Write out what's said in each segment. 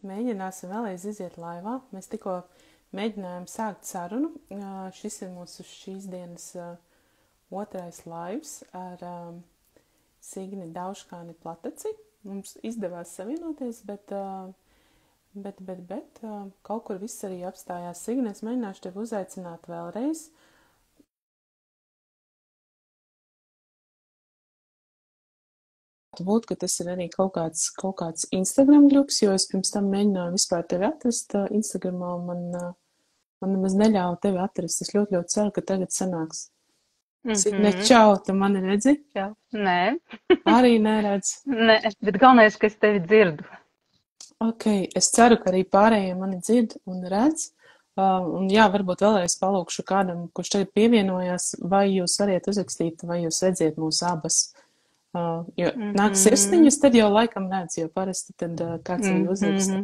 Mēģināsim vēlreiz iziet laivā. Mēs tikko mēģinājām sākt sarunu. Šis ir mūsu šīs dienas otrais laivs ar Signi Dauškāni Plataci. Mums izdevās savienoties, bet kaut kur viss arī apstājās. Signi, es mēģināšu tevi uzaicināt vēlreiz. Būt, ka tas ir arī kaut kāds Instagram grups, jo es pirms tam mēģināju vispār tevi atrast Instagramā, un man nemaz neļāva tevi atrast. Es ļoti ceru, ka tagad sanāks. Signe, čau, tu mani redzi? Čau. Nē. Arī neredz. Nē, bet galvenais, ka es tevi dzirdu. Ok, es ceru, ka arī pārējie mani dzird un redz. Un jā, varbūt vēlreiz palūkšu kādam, kurš tagad pievienojās, vai jūs variet uzrakstīt, vai jūs redziet mūs abas. Jo nāk sirsniņas, tad jau laikam redz, jo parasti tad kāds arī uzraksta.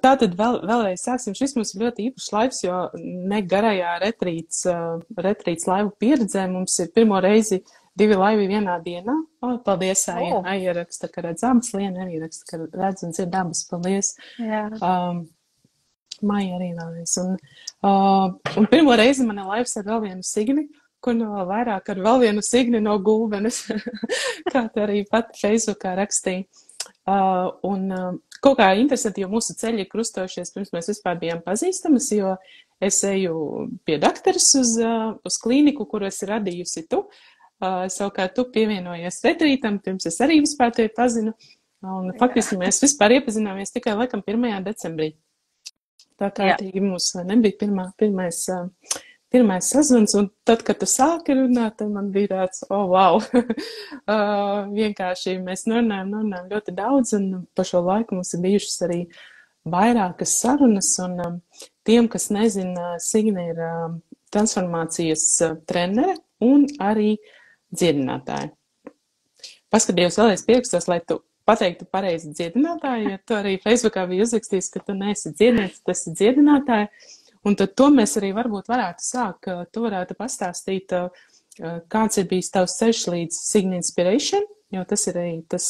Tātad vēlreiz sāksim. Šis mums ir ļoti īpašs laivs, jo ne garajā retrīts laivu pieredzē mums ir pirmo reizi 2 laivi vienā dienā. Paldies, Aija raksta, ka redz abas, Liena arī raksta, ka redz un dzird abas. Paldies. Jā. Maija arī vēlreiz. Un pirmo reizi mana laivs ar vēl vienu Signi, kur no vairāk ar vēl vienu Signi no Gulbenes, kā te arī pat Facebookā rakstīja. Kaut kā interesanti, jo mūsu ceļi ir krustojušies, pirms mēs vispār bijām pazīstamas, jo es eju pie dakteres uz klīniku, kuru esi radījusi tu. Savukārt tu pievienojies retrītam, pirms es arī vispār tevi pazinu. Un faktiski mēs vispār iepazināmies tikai laikam 1. decembrī. Tā kārtīgi mums nebija pirmais sazvans, un tad, kad tu sāki runāt, tad man bija tāds, wow. Vienkārši mēs runājam ļoti daudz, un pa šo laiku mums ir bijušas arī vairākas sarunas, un tiem, kas nezina, Signe ir transformācijas trenere un arī dziedinātāja. Paskatījos vēlreiz pierakstos, lai tu pateiktu pareizi dziedinātāju, jo tu arī Facebookā bija uzrakstījis, ka tu neesi dziedniece, tu esi dziedinātāja. Un tad to mēs arī varbūt varētu sākt. Tu varētu pastāstīt, kāds ir bijis tavs ceļš līdz Signa Inspiration, jo tas ir arī tas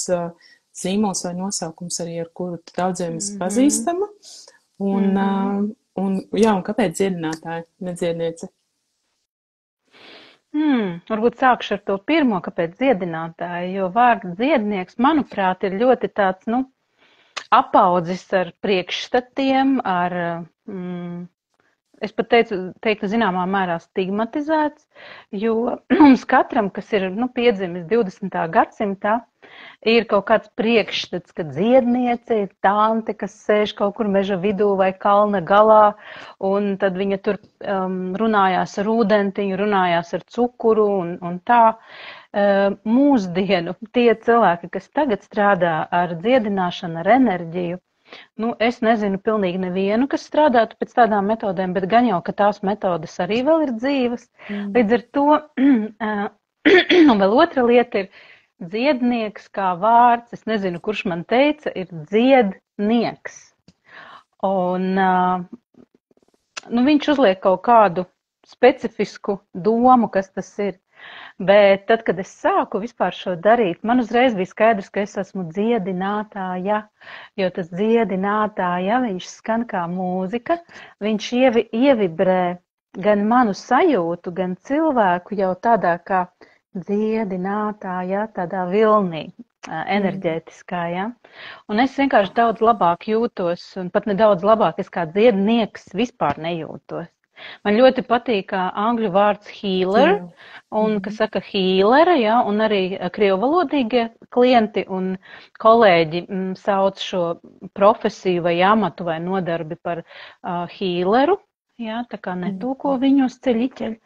zīmols vai nosaukums arī, ar kuru daudziem esi pazīstama. Un kāpēc dziedinātāja, nedziedniece? Varbūt sākšu ar to pirmo, kāpēc dziedinātāja, jo vārds dziednieks, manuprāt, ir ļoti tāds, apaudzis ar priekšstatiem, ar... Es pat teiktu zināmā mērā stigmatizēts, jo mums katram, kas ir piedzimis 20. gadsimtā, ir kaut kāds priekšstats, ka dziedniece ir tante, kas sēž kaut kur meža vidū vai kalna galā, un tad viņa tur runājās ar ūdentiņu, runājās ar cukuru un tā. Mūsdienu tie cilvēki, kas tagad strādā ar dziedināšanu, ar enerģiju, es nezinu pilnīgi nevienu, kas strādātu pēc tādām metodēm, bet gan jau, ka tās metodes arī vēl ir dzīvas. Līdz ar to, un vēl otra lieta ir dziednieks kā vārds, es nezinu, kurš man teica, ir dziednieks. Un viņš uzliek kaut kādu specifisku domu, kas tas ir. Bet tad, kad es sāku vispār šo darīt, man uzreiz bija skaidrs, ka es esmu dziedinātāja, jo tas dziedinātāja, viņš skan kā mūzika, viņš ievibrē gan manu sajūtu, gan cilvēku jau tādā kā dziedinātāja, tādā vilnī, enerģētiskā, ja. Un es vienkārši daudz labāk jūtos, un pat nedaudz labāk, es kā dziednieks vispār nejūtos. Man ļoti patīk angļu vārds healer, un, kas saka healera, ja, un arī krievalodīgie klienti un kolēģi sauc šo profesiju vai amatu vai nodarbi par healeru, ja, tā kā netūko viņu uz ceļiķeļu.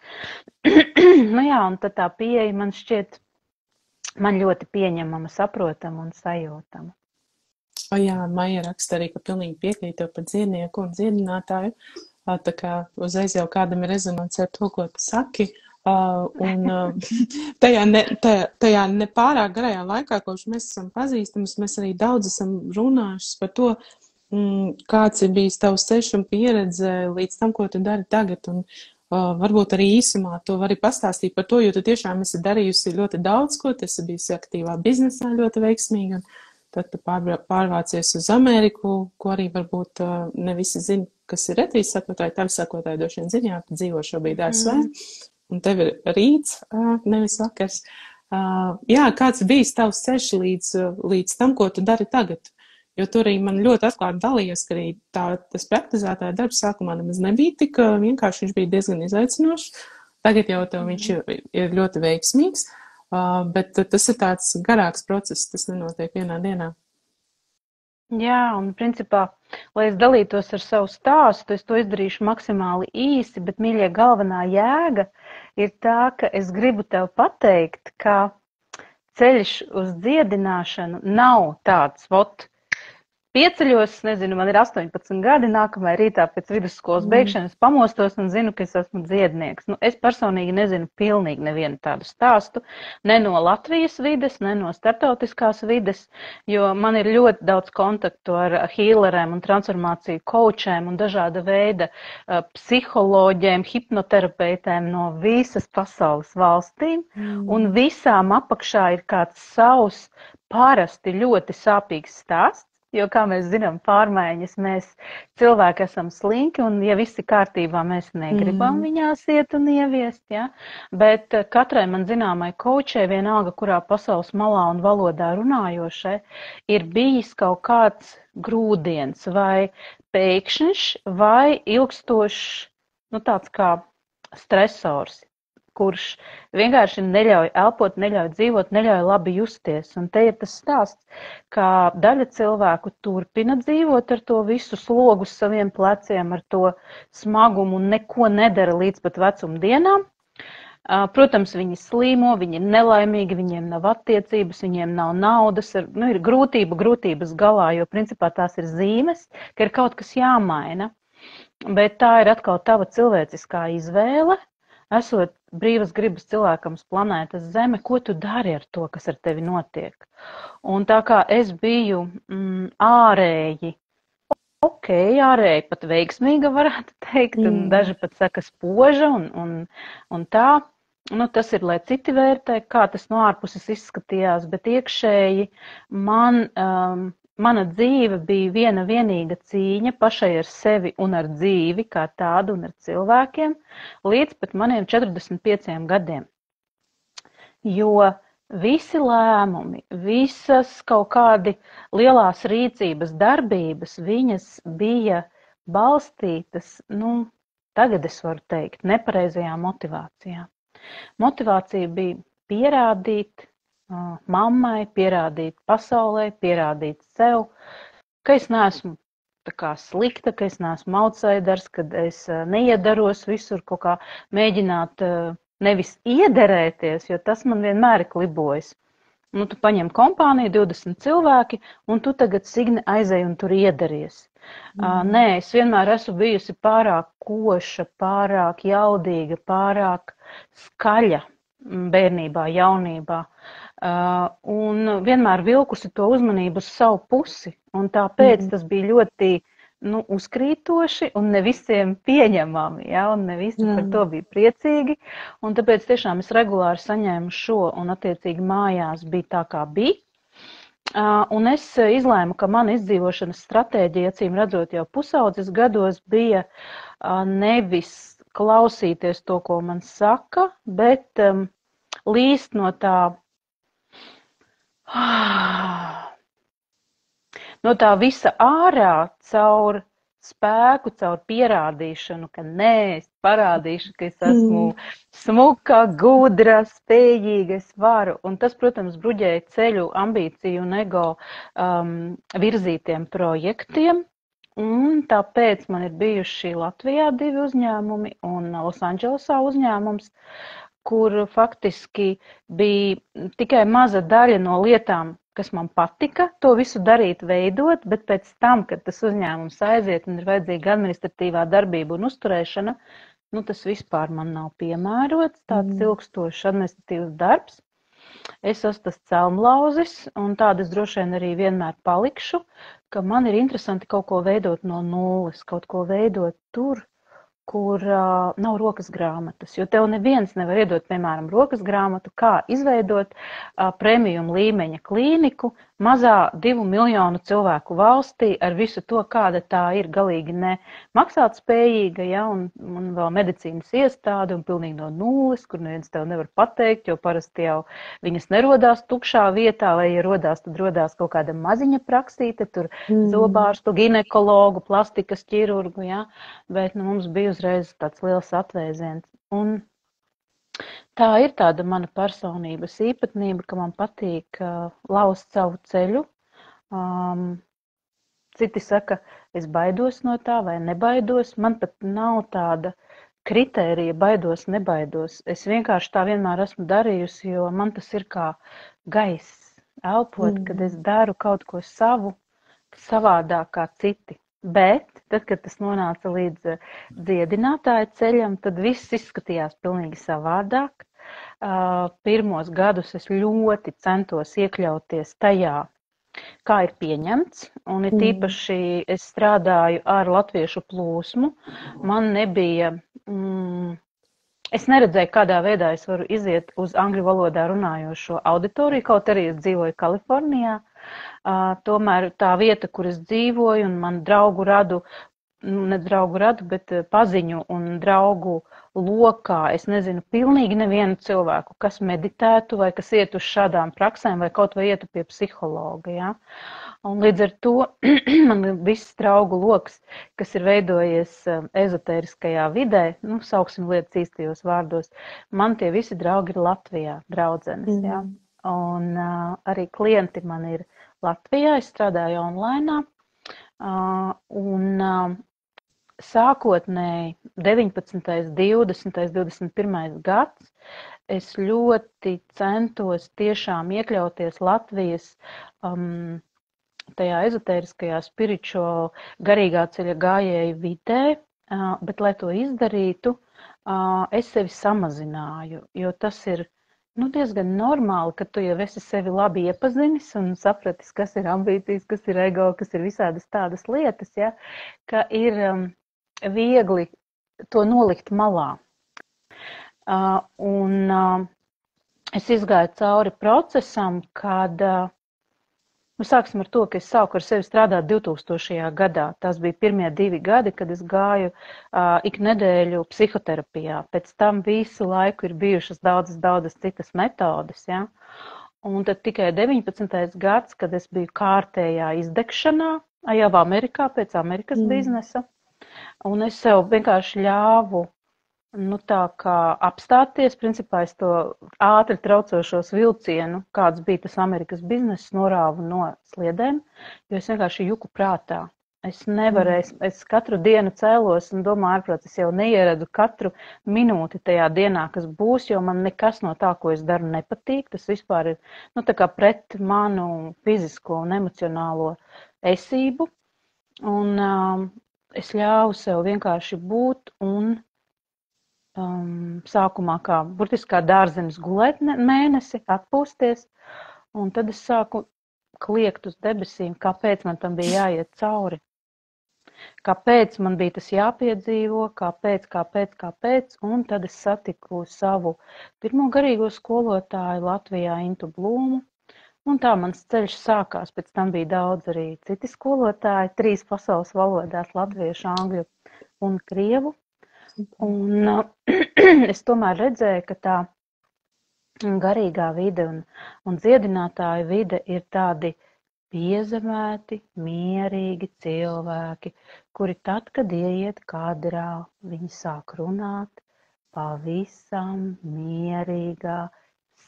Un tad tā pieeja man šķiet, man ļoti pieņemama, saprotama un sajūtama. Jā, Maija raksta arī, ka pilnīgi piekrīt jau par dziednieku un dziedinātāju. Tā kā uzreiz jau kādam ir rezonance ar to, ko tu saki. Tajā nepārāk garajā laikā, kopš mēs esam pazīstamas, mēs arī daudz esam runājušas par to, kāds ir bijis tavs ceļš un pieredze līdz tam, ko tu dari tagad. Un varbūt arī īsumā tu vari pastāstīt par to, jo tu tiešām esi darījusi ļoti daudz, ko tu esi bijusi aktīvā biznesā ļoti veiksmīgi. Un tad tu pārvācies uz Ameriku, ko arī varbūt ne visi zina, kas ir Latvijas sakotāji. Tavi sakotāji droši vien zina, tu dzīvo šobrīd ASV, un tev ir rīts, nevis vakars. Jā, kāds bijis tavs ceļš līdz tam, ko tu dari tagad? Jo tur arī man ļoti atklāti dalījies, ka arī tas praktizētāja darbs sākumā nemaz nebija tik vienkārši, viņš bija diezgan izaicinošs. Tagad jau tev viņš ir ļoti veiksmīgs, bet tas ir tāds garāks process, tas nenotiek vienā dienā. Jā, un principā, lai es dalītos ar savu stāstu, es to izdarīšu maksimāli īsi, bet, mīļie, galvenā jēga ir tā, ka es gribu tev pateikt, ka ceļš uz dziedināšanu nav tāds, pieceļos, nezinu, man ir 18 gadi, nākamajā rītā pēc vidusskolas beigšanas pamostos un zinu, ka es esmu dziednieks. Es personīgi nezinu pilnīgi nevienu tādu stāstu, ne no Latvijas vides, ne no startautiskās vides, jo man ir ļoti daudz kontaktu ar healerēm un transformāciju coachēm un dažāda veida psiholoģiem, hipnoterapeitēm no visas pasaules valstīm, un visām apakšā ir kāds savs parasti ļoti sāpīgs stāsts. Jo, kā mēs zinām, pārmaiņas mēs cilvēki esam slinki, un ja viss ir kārtībā, mēs negribam viņās iet un ieviest, ja? Bet katrai man zināmai coachai, vienalga, kurā pasaules malā un valodā runājošai, ir bijis kaut kāds grūdiens vai pēkšņš vai ilgstošs, tāds kā stresors, kurš vienkārši neļauj elpot, neļauj dzīvot, neļauj labi justies. Un te ir tas stāsts, ka daļa cilvēku turpina dzīvot ar to visu slogu uz saviem pleciem, ar to smagumu un neko nedara līdz pat vecumdienām. Protams, viņi slīmo, viņi ir nelaimīgi, viņiem nav attiecības, viņiem nav naudas, ir grūtības galā, jo principā tās ir zīmes, ka ir kaut kas jāmaina. Bet tā ir atkal tava cilvēciskā izvēle. Esot brīvas gribas cilvēkam uz planētas Zeme, ko tu dari ar to, kas ar tevi notiek? Un tā kā es biju ārēji, ārēji pat veiksmīga varētu teikt, un daži pat saka spoža un tā, tas ir, lai citi vērtē, kā tas no ārpuses izskatījās, bet iekšēji mana dzīve bija viena vienīga cīņa pašai ar sevi un ar dzīvi kā tādu un ar cilvēkiem līdz pat maniem 45 gadiem. Jo visi lēmumi, visas kaut kādi lielās rīcības darbības, viņas bija balstītas, tagad es varu teikt, nepareizajā motivācijā. Motivācija bija pierādīt mammai, pierādīt pasaulē, pierādīt sev, ka es neesmu tā kā slikta, ka es neesmu outsiders, kad es neiedaros visur kaut kā mēģināt nevis iederēties, jo tas man vienmēr ir klibojis. Tu paņem kompāniju, 20 cilvēki, un tu tagad, Signe, aizej un tur iedaries. Nē, es vienmēr esmu bijusi pārāk koša, pārāk jaudīga, pārāk skaļa bērnībā, jaunībā. Un vienmēr vilkusi to uzmanību uz savu pusi, un tāpēc tas bija ļoti uzkrītoši un ne visiem pieņemami, ja? Un ne visi par to bija priecīgi, un tāpēc tiešām es regulāri saņēmu šo, un attiecīgi mājās bija tā, kā bija. Un es izlēmu, ka mana izdzīvošanas stratēģija, acīm redzot jau pusaudzes gados, bija nevis klausīties to, ko man saka, bet līst no tā visa ārā caur spēku, caur pierādīšanu, ka nē, es parādīšu, ka es esmu smuka, gudra, spējīga, es varu. Un tas, protams, bruģēja ceļu ambīciju un ego virzītiem projektiem. Un tāpēc man ir bijuši Latvijā 2 uzņēmumi un Losandželosā uzņēmums, kur faktiski bija tikai maza daļa no lietām, kas man patika, to visu darīt, veidot, bet pēc tam, kad tas uzņēmums aiziet un ir vajadzīga administratīvā darbība un uzturēšana, tas vispār man nav piemērots, tāds ilgstošs administratīvs darbs. Es esmu tas celmlauzis, un tādas droši vien arī vienmēr palikšu, ka man ir interesanti kaut ko veidot no nulles, kaut ko veidot tur, kur nav rokas grāmatas, jo tev neviens nevar iedot, piemēram, rokas grāmatu, kā izveidot premium līmeņa klīniku mazā 2 miljonu cilvēku valstī ar visu to, kāda tā ir galīgi ne maksāt spējīga, ja, un vēl medicīnas iestāde un pilnīgi no nulles, kur neviens tev nevar pateikt, jo parasti jau viņas nerodās tukšā vietā, vai ja rodās, tad rodās kaut kāda maziņa praksīte, tur zobārstu, ginekologu, plastikas ķirurgu, ja, bet mums bija uzreiz tāds liels atvēziens. Un tā ir tāda mana personības īpatnība, ka man patīk laust savu ceļu. Citi saka, es baidos no tā vai nebaidos. Man pat nav tāda kritērija baidos, nebaidos. Es vienkārši tā vienmēr esmu darījusi, jo man tas ir kā gaiss. Elpot, kad es daru kaut ko savu, savādāk kā citi. Bet, tad, kad tas nonāca līdz dziedinātāja ceļam, tad viss izskatījās pilnīgi savādāk. Pirmos gadus es ļoti centos iekļauties tajā, kā ir pieņemts, un it īpaši es strādāju ar latviešu plūsmu. Man nebija, es neredzēju, kādā veidā es varu iziet uz angļu valodā runājošo auditoriju, kaut arī es dzīvoju Kalifornijā. Tomēr tā vieta, kur es dzīvoju, un man draugu radu, ne draugu radu, bet paziņu un draugu lokā, es nezinu pilnīgi nevienu cilvēku, kas meditētu vai kas iet uz šādām praksēm vai kaut vai ietu pie psihologa, ja? Un līdz ar to man viss draugu loks, kas ir veidojies ezotēriskajā vidē, sauksim lietas īstajos vārdos, man tie visi draugi ir Latvijā, draudzenes, ja? Un arī klienti man ir Latvijā, es strādāju online, un sākotnēji 19., 20., 21. gads es ļoti centos tiešām iekļauties Latvijas tajā ezotēriskajā spiritual garīgā ceļa gājēju vidē, bet, lai to izdarītu, es sevi samazināju, jo tas ir diezgan normāli, ka tu jau esi sevi labi iepazinis un sapratis, kas ir ambīcijas, kas ir ego, kas ir visādas tādas lietas, ja, ka ir viegli to nolikt malā. Un es izgāju cauri procesam, kad, sāksim ar to, ka es sāku ar sevi strādāt 2000. gadā. Tas bija pirmie 2 gadi, kad es gāju ik nedēļu psihoterapijā. Pēc tam visu laiku ir bijušas daudzas citas metodes, ja? Un tad tikai 19. gads, kad es biju kārtējā izdegšanā, jau Amerikā, pēc Amerikas biznesa, un es sev vienkārši ļāvu tā kā apstāties, principā es to ātri traucošos vilcienu, kāds bija tas Amerikas bizness, norāvu no sliedēm, jo es vienkārši juku prātā. Es nevarēju, es katru dienu cēlos un domāju, ārprāt, es jau neieredu katru minūti tajā dienā, kas būs, jo man nekas no tā, ko es daru, nepatīk. Tas vispār ir, tā kā pret manu fizisko un emocionālo esību. Un es ļāvu sev vienkārši būt un sākumā burtiski kā dārzenis gulēt mēnesi, atpūsties, un tad es sāku kliegt uz debesīm, kāpēc man tam bija jāiet cauri, kāpēc man bija tas jāpiedzīvo, kāpēc, un tad es satiku savu pirmo garīgo skolotāju Latvijā, Intu Blūmu, un tā mans ceļš sākās, pēc tam bija daudz arī citi skolotāji, 3 pasaules valodās, latviešu, angļu un krievu. Un es tomēr redzēju, ka tā garīgā vide un dziedinātāja vide ir tādi piezemēti, mierīgi cilvēki, kuri tad, kad ieiet kadrā, viņi sāk runāt pavisam mierīgā,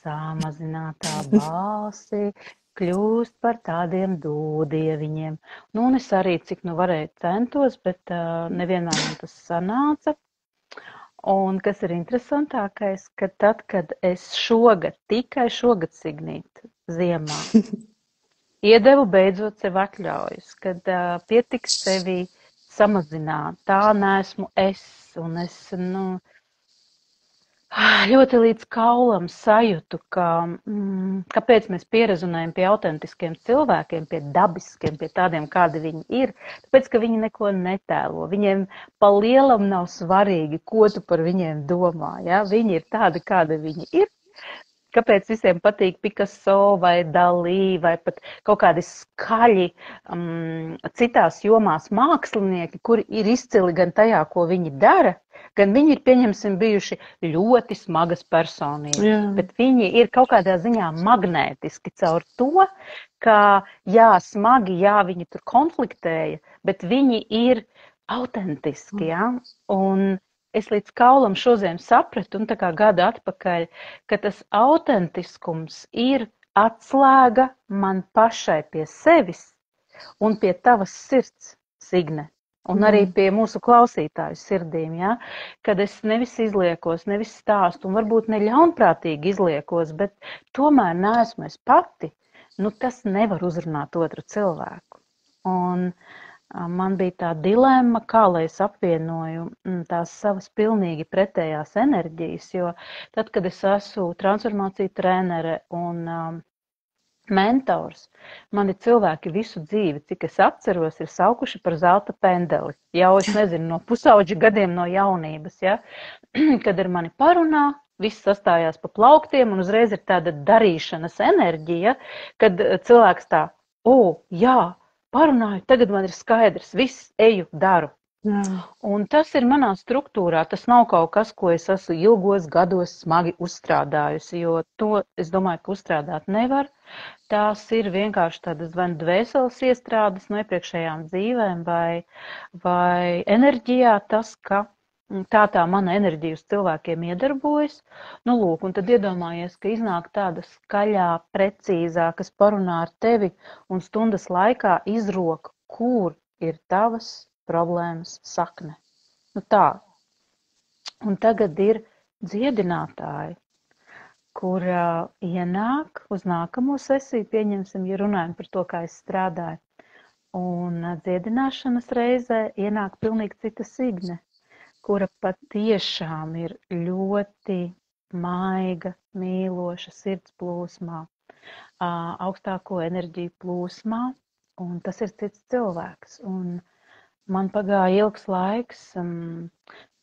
samazinātā balsi, kļūst par tādiem dūdieviņiem. Un es arī, cik varēju, centos, bet nevienmēr man tas sanāca. Un kas ir interesantākais, ka tad, kad es tikai šogad Signīt, ziemā, iedevu beidzot sev atļaujas, kad pietiks sevi samazināt, tā neesmu es, un es, ļoti līdz kaulam sajūtu, kāpēc mēs pierezonējam pie autentiskiem cilvēkiem, pie dabiskiem, pie tādiem, kādi viņi ir, tāpēc, ka viņi neko netēlo. Viņiem pa lielam nav svarīgi, ko tu par viņiem domā. Ja? Viņi ir tādi, kādi viņi ir. kāpēc visiem patīk Picasso vai Dalī vai pat kaut kādi skaļi citās jomās mākslinieki, kuri ir izcili gan tajā, ko viņi dara, gan viņi ir, pieņemsim, bijuši ļoti smagas personības, bet viņi ir kaut kādā ziņā magnētiski caur to, ka jā, smagi, jā, viņi tur konfliktēja, bet viņi ir autentiski, jā, un es līdz kaulam šodien sapratu, un tā kā gadu atpakaļ, ka tas autentiskums ir atslēga man pašai pie sevis un pie tavas sirds, Signe, un arī pie mūsu klausītāju sirdīm, ja? Kad es nevis izliekos, nevis stāstu, un varbūt ne ļaunprātīgi izliekos, bet tomēr neesmu es pati, nu tas nevar uzrunāt otru cilvēku. Un man bija tā dilemma, kā lai es apvienoju tās savas pilnīgi pretējās enerģijas, jo tad, kad es esmu transformāciju trenere un mentors, mani cilvēki visu dzīvi, cik es atceros, ir saukuši par zelta pendeli. Jau es nezinu, no pusauģa gadiem no jaunības, ja? Kad ar mani parunā, viss sastājās pa plauktiem un uzreiz ir tāda darīšanas enerģija, kad cilvēks tā, jā, parunāju, tagad man ir skaidrs, viss eju, daru. Jā. Un tas ir manā struktūrā, tas nav kaut kas, ko es esmu ilgos gados smagi uzstrādājusi, jo to, es domāju, ka uzstrādāt nevar. Tās ir vienkārši tādas vai dvēseles iestrādes no iepriekšējām dzīvēm vai enerģijā tas, ka tā mana enerģija uz cilvēkiem iedarbojas. Nu, lūk, un tad iedomājies, ka iznāk tāda skaļā, precīzā, kas parunā ar tevi un stundas laikā izrok, kur ir tavas problēmas sakne. Nu tā. Un tagad ir dziedinātāji, kur ienāk uz nākamo sesiju, pieņemsim, ja runājam par to, kā es strādāju. Un dziedināšanas reizē ienāk pilnīgi cita Signe, kura patiešām ir ļoti maiga, mīloša sirds plūsmā, augstāko enerģiju plūsmā, un tas ir cits cilvēks. Un man pagāja ilgs laiks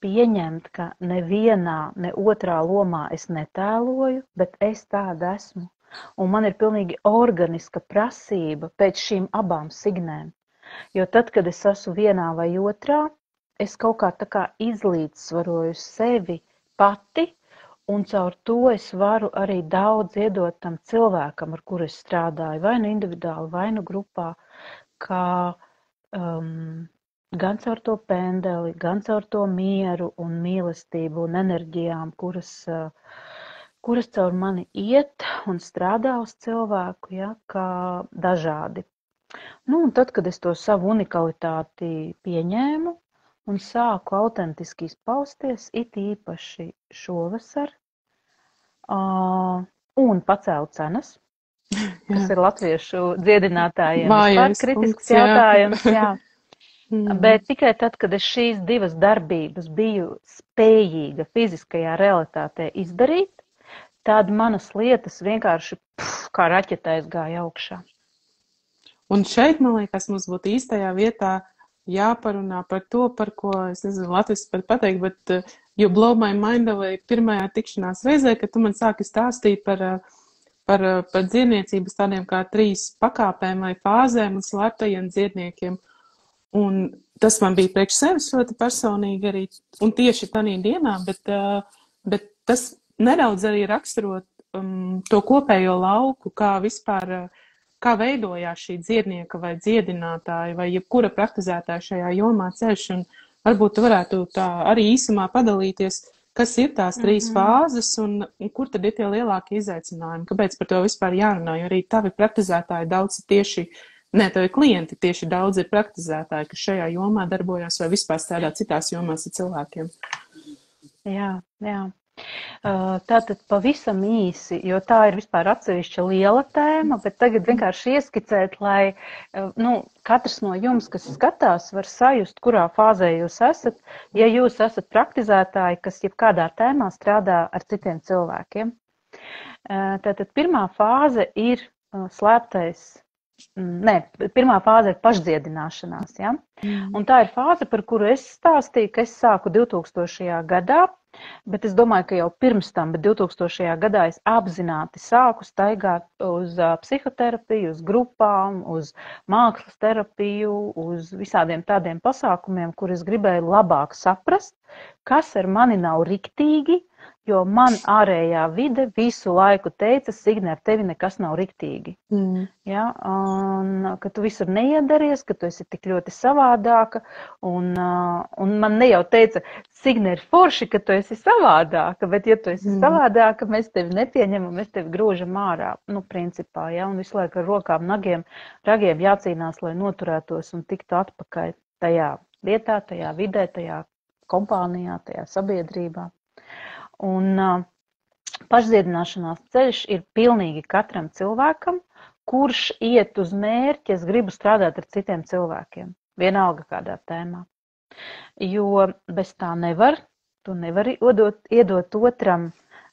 pieņemt, ka nevienā, ne otrā lomā es netēloju, bet es tāda esmu. Un man ir pilnīgi organiska prasība pēc šīm abām Signēm. Jo tad, kad es esmu vienā vai otrā, es kaut kā tā kā izlīdzsvaroju sevi pati, un caur to es varu arī daudz iedot tam cilvēkam, ar kuru es strādāju, vai nu individuāli, vai nu grupā, kā gan caur to pendeli, gan caur to mieru un mīlestību un enerģijām, kuras caur mani iet un strādā uz cilvēku, ja, kā dažādi. Nu, un tad, kad es to savu unikalitāti pieņēmu, un sāku autentiski izpausties, it īpaši šovasar, un pacēlu cenas, kas ir latviešu dziedinātājiem vispār kritisks jautājums. Jā. Bet tikai tad, kad es šīs divas darbības biju spējīga fiziskajā realitātē izdarīt, tad manas lietas vienkārši kā raķetēs gāja augšā. Un šeit, man liekas, mums būtu īstajā vietā jāparunā par to, par ko, es nezinu, latviski pat pateikt, bet you blow my mind away pirmajā tikšanās reizē, kad tu man sāki stāstīt par dziedniecības tādiem kā 3 pakāpēm vai fāzēm un slēptajiem dziedniekiem. Un tas man bija priekš sevis ļoti personīgi arī, un tieši tādā dienā, bet tas nedaudz arī raksturot to kopējo lauku, kā vispār kā veidojās šī dziednieka vai dziedinātāja vai jebkura praktizētāja šajā jomā ceļš, un varbūt tu varētu tā arī īsumā padalīties, kas ir tās 3 fāzes un kur tad ir tie lielākie izaicinājumi, kāpēc par to vispār jārunā, jo arī tavi praktizētāji daudz tieši, tavi klienti tieši daudz ir praktizētāji, kas šajā jomā darbojās vai vispār strādā citās jomās ar cilvēkiem. Jā. Tātad pavisam īsi, jo tā ir vispār atsevišķa liela tēma, bet tagad vienkārši ieskicēt, lai katrs no jums, kas skatās, var sajust, kurā fāzē jūs esat, ja jūs esat praktizētāji, kas jebkādā tēmā strādā ar citiem cilvēkiem. Tātad pirmā fāze ir slēptais Nē, pirmā fāze ir pašdziedināšanās, ja? Un tā ir fāze, par kuru es stāstīju, ka es sāku 2000. gadā, bet es domāju, ka jau pirms tam, bet 2000. gadā es apzināti sāku staigāt uz psihoterapiju, uz grupām, uz mākslas terapiju, uz visādiem tādiem pasākumiem, kur es gribēju labāk saprast, kas ar mani nav riktīgi, jo man ārējā vide visu laiku teica, Signe, ar tevi nekas nav riktīgi. Ja? Un ka tu visur neiedaries, ka tu esi tik ļoti savādāka. Un man ne jau teica, Signe, ir forši, ka tu esi savādāka, bet ja tu esi savādāka, mēs tevi nepieņemam, mēs tevi grožam ārā. Nu, principā, ja? Un visu laiku ar rokām, nagiem, ragiem jācīnās, lai noturētos un tiktu atpakaļ tajā vietā, tajā vidē, tajā kompānijā, tajā sabiedrībā. Un pašdziedināšanās ceļš ir pilnīgi katram cilvēkam, kurš iet uz mērķi, es gribu strādāt ar citiem cilvēkiem, vienalga kādā tēmā. Jo bez tā nevar, tu nevari iedot otram,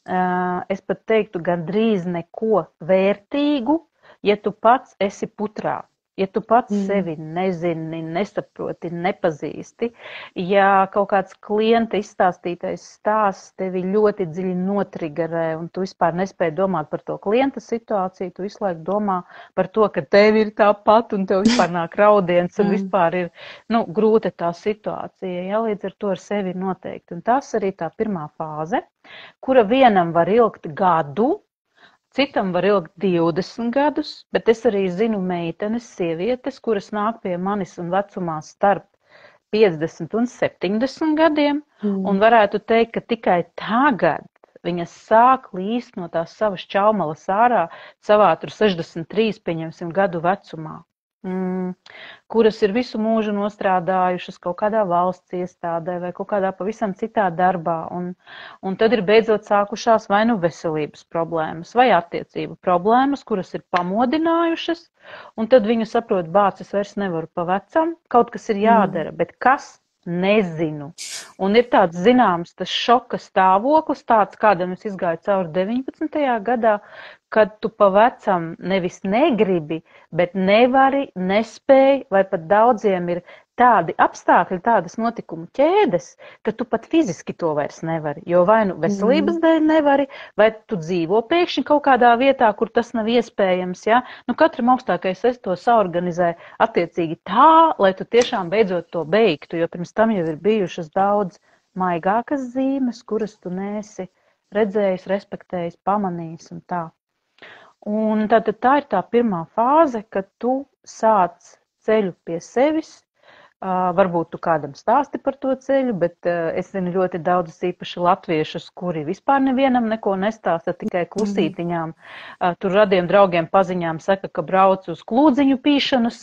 es pat teiktu, gandrīz neko vērtīgu, ja tu pats esi putrā. Ja tu pats sevi nezini, nesaproti, nepazīsti, ja kaut kāds klienta izstāstītais stāsts tevi ļoti dziļi notrigerē un tu vispār nespēji domāt par to klienta situāciju, tu visu laiku domā par to, ka tev ir tāpat un tev vispār nāk raudiens un vispār ir grūta tā situācija. Ja, līdz ar to ar sevi ir noteikti. Un tas arī tā pirmā fāze, kura vienam var ilgt gadu, citam var ilgt 20 gadus, bet es arī zinu meitenes, sievietes, kuras nāk pie manis un vecumā starp 50 un 70 gadiem, un varētu teikt, ka tikai tagad viņas sāk līst no tās savas čaumalas ārā savā tur 63, pieņemsim, gadu vecumā. Kuras ir visu mūžu nostrādājušas kaut kādā valsts iestādē vai kaut kādā pavisam citā darbā. Un tad ir beidzot sākušās vai nu veselības problēmas vai attiecību problēmas, kuras ir pamodinājušas, un tad viņu saprot, bāc, es vairs nevaru pa vecam, kaut kas ir jādara, bet kas? Nezinu. Un ir tāds zināms, tas šoka stāvoklis, tāds kādam es izgāju cauri 19. gadā, kad tu pa vecam nevis negribi, bet nevari, nespēji, vai pat daudziem ir tādi apstākļi, tādas notikumu ķēdes, ka tu pat fiziski to vairs nevari, jo vai nu veselības dēļ nevari, vai tu dzīvo pēkšņi kaut kādā vietā, kur tas nav iespējams, ja? Nu, katram augstākais es to saorganizē attiecīgi tā, lai tu tiešām beidzot to beigtu, jo pirms tam jau ir bijušas daudz maigākas zīmes, kuras tu neesi redzējis, respektējis, pamanījis un tā. Un tad tā ir tā pirmā fāze, kad tu sāc ceļu pie sevis. Varbūt tu kādam stāsti par to ceļu, bet es zinu ļoti daudzus īpaši latviešus, kuri vispār nevienam neko nestāsta, tikai klusītiņām. Tur radiem draugiem paziņām saka, ka brauc uz klūdziņu pīšanas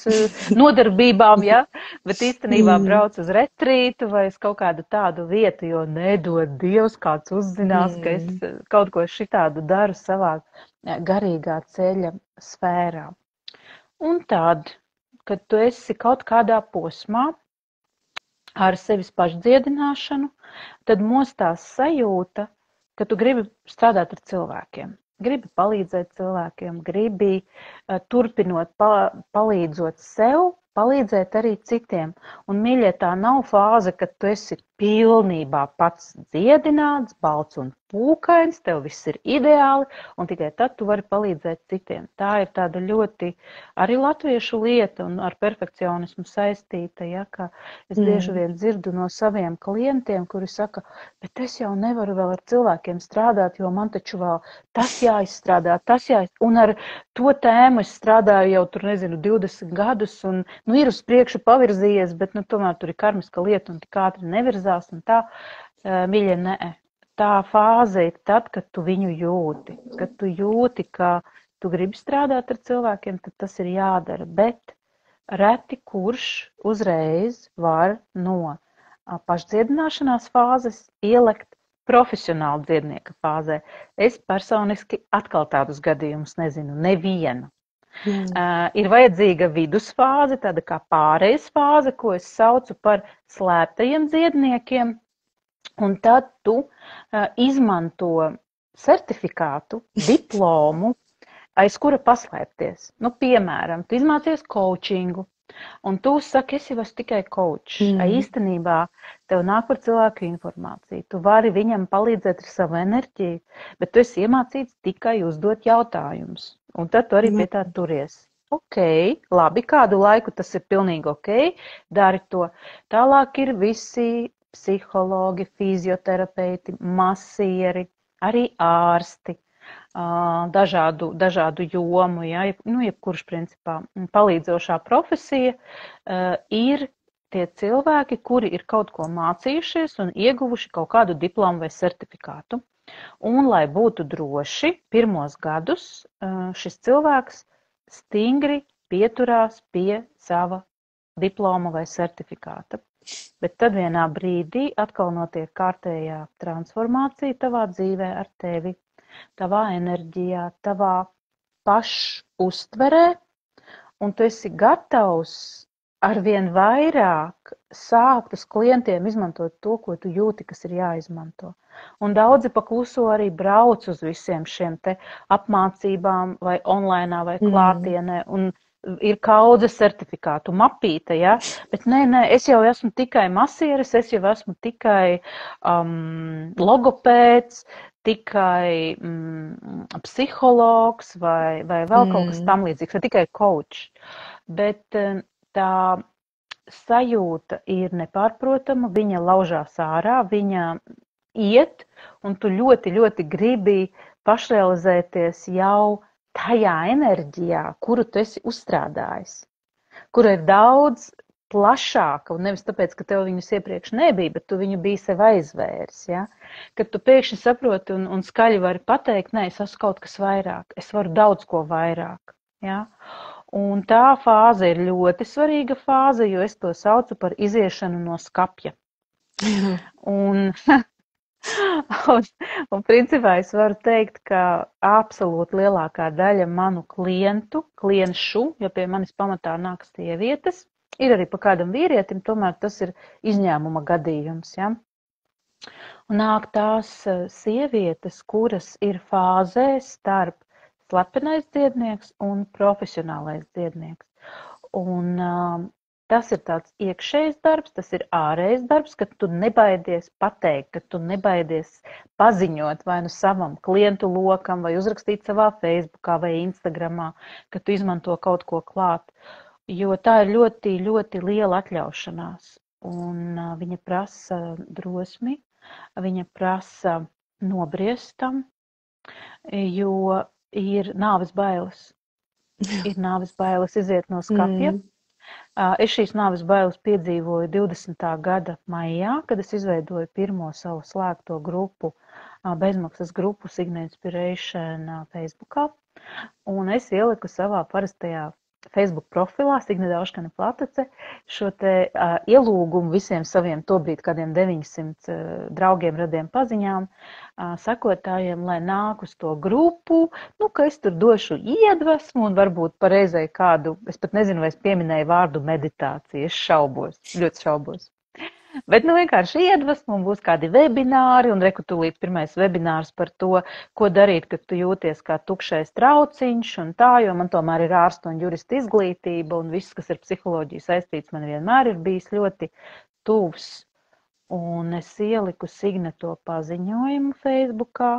nodarbībām, ja? Bet īstenībā brauc uz retrītu vai uz kaut kādu tādu vietu, jo nedod Dievs, kāds uzzinās, ka es kaut ko šitādu daru savā garīgā ceļa sfērā. Un tad, kad tu esi kaut kādā posmā ar sevis pašdziedināšanu, tad mostās sajūta, ka tu gribi strādāt ar cilvēkiem. Gribi palīdzēt cilvēkiem, gribi turpinot palīdzot sev, palīdzēt arī citiem. Un, mīļie, tā nav fāze, kad tu esi pilnībā pats dziedināts, balts un pūkains, tev viss ir ideāli, un tikai tad tu vari palīdzēt citiem. Tā ir tāda ļoti arī latviešu lieta un ar perfekcionismu saistīta, ja, ka es bieži vien dzirdu no saviem klientiem, kuri saka, bet es jau nevaru vēl ar cilvēkiem strādāt, jo man taču vēl tas jāizstrādā, un ar to tēmu es strādāju jau tur, nezinu, 20 gadus, un nu, ir uz priekšu pavirzījies, bet nu, tomēr tur ir karmiska lieta un tik ātri nevirzās, un tā, mīļie, nē. Tā fāze ir tad, kad tu viņu jūti. Kad tu jūti, ka tu gribi strādāt ar cilvēkiem, tad tas ir jādara. Bet reti kurš uzreiz var no pašdziedināšanās fāzes ielekt profesionāli dziednieka fāzē. Es personiski atkal tādus gadījumus nezinu, nevienu. Ir vajadzīga vidusfāze, tāda kā pārejas fāze, ko es saucu par slēptajiem dziedniekiem. Un tad tu izmanto certifikātu, diplomu, aiz kura paslēpties. Nu, piemēram, tu izmācies coachingu, un tu saki, es jau esmu tikai coach. Īstenībā tev nāk par cilvēku informāciju. Tu vari viņam palīdzēt ar savu enerģiju, bet tu esi iemācīts tikai uzdot jautājumus. Un tad tu arī pie tā turies. Ok, labi, kādu laiku tas ir pilnīgi ok, dari to. Tālāk ir visi psihologi, fizioterapeiti, masieri, arī ārsti. Dažādu jomu, ja, jebkurš principā palīdzošā profesija ir tie cilvēki, kuri ir kaut ko mācījušies un ieguvuši kaut kādu diplomu vai certifikātu. Un, lai būtu droši, pirmos gadus šis cilvēks stingri pieturās pie sava diploma vai certifikāta. Bet tad vienā brīdī atkal notiek kārtējā transformācija tavā dzīvē ar tevi, tavā enerģijā, tavā pašuztverē, un tu esi gatavs arvien vairāk sākt uz klientiem izmantot to, ko tu jūti, kas ir jāizmanto. Un daudzi pakluso arī brauc uz visiem šiem te apmācībām vai online vai klātienē, un ir kaudze certifikātu mapīte, ja? Bet nē, es jau esmu tikai masieris, es jau esmu tikai logopēds, tikai psihologs vai vēl kaut kas tam līdzīgs, vai tikai coach. Bet tā sajūta ir nepārprotama, viņa laužās ārā, viņa iet, un tu ļoti, ļoti gribi pašrealizēties jau tajā enerģijā, kuru tu esi uzstrādājis, kura ir daudz plašāka, un nevis tāpēc, ka tev viņus iepriekš nebija, bet tu viņu biji sev aizvēris, ja? Kad tu pēkšņi saproti un skaļi vari pateikt, nē, es esmu kaut kas vairāk, es varu daudz ko vairāk, ja? Un tā fāze ir ļoti svarīga fāze, jo es to saucu par iziešanu no skapja. Un principā es varu teikt, ka absolūti lielākā daļa manu klienšu, jo pie manis pamatā nāk sievietes, ir arī pa kādam vīrietim, tomēr tas ir izņēmuma gadījums, ja? Un nāk tās sievietes, kuras ir fāzē starp slepenais dziednieks un profesionālais dziednieks. Un tas ir tāds iekšējs darbs, tas ir ārējs darbs, ka tu nebaidies pateikt, ka tu nebaidies paziņot vai nu savam klientu lokam, vai uzrakstīt savā Facebookā vai Instagramā, ka tu izmanto kaut ko klāt. Jo tā ir ļoti, ļoti liela atļaušanās. Un viņa prasa drosmi, viņa prasa nobriestam, jo ir nāves bailes. Ir nāves bailes iziet no skapja. Es šīs nāves bailes piedzīvoju 20. gada maijā, kad es izveidoju pirmo savu slēgto grupu, bezmaksas grupu Signa Inspiration Facebookā. Un es ieliku savā parastajā Facebook profilā Signa Dauškane Platace šo te ielūgumu visiem saviem tobrīd kādiem 900 draugiem, radiem paziņām, sekotājiem, lai nāk uz to grupu, ka es tur došu iedvesmu un varbūt pareizai kādu, es pat nezinu, vai es pieminēju vārdu meditācija, es šaubos, ļoti šaubos. Bet vienkārši iedvesmu un būs kādi webināri, un rekutulīt pirmais webinārs par to, ko darīt, kad tu jūties kā tukšais trauciņš un tā, jo man tomēr ir ārsta un jurista izglītība, un viss, kas ir psiholoģija saistīts, man vienmēr ir bijis ļoti tuvs. Un es ieliku Signa to paziņojumu Facebookā,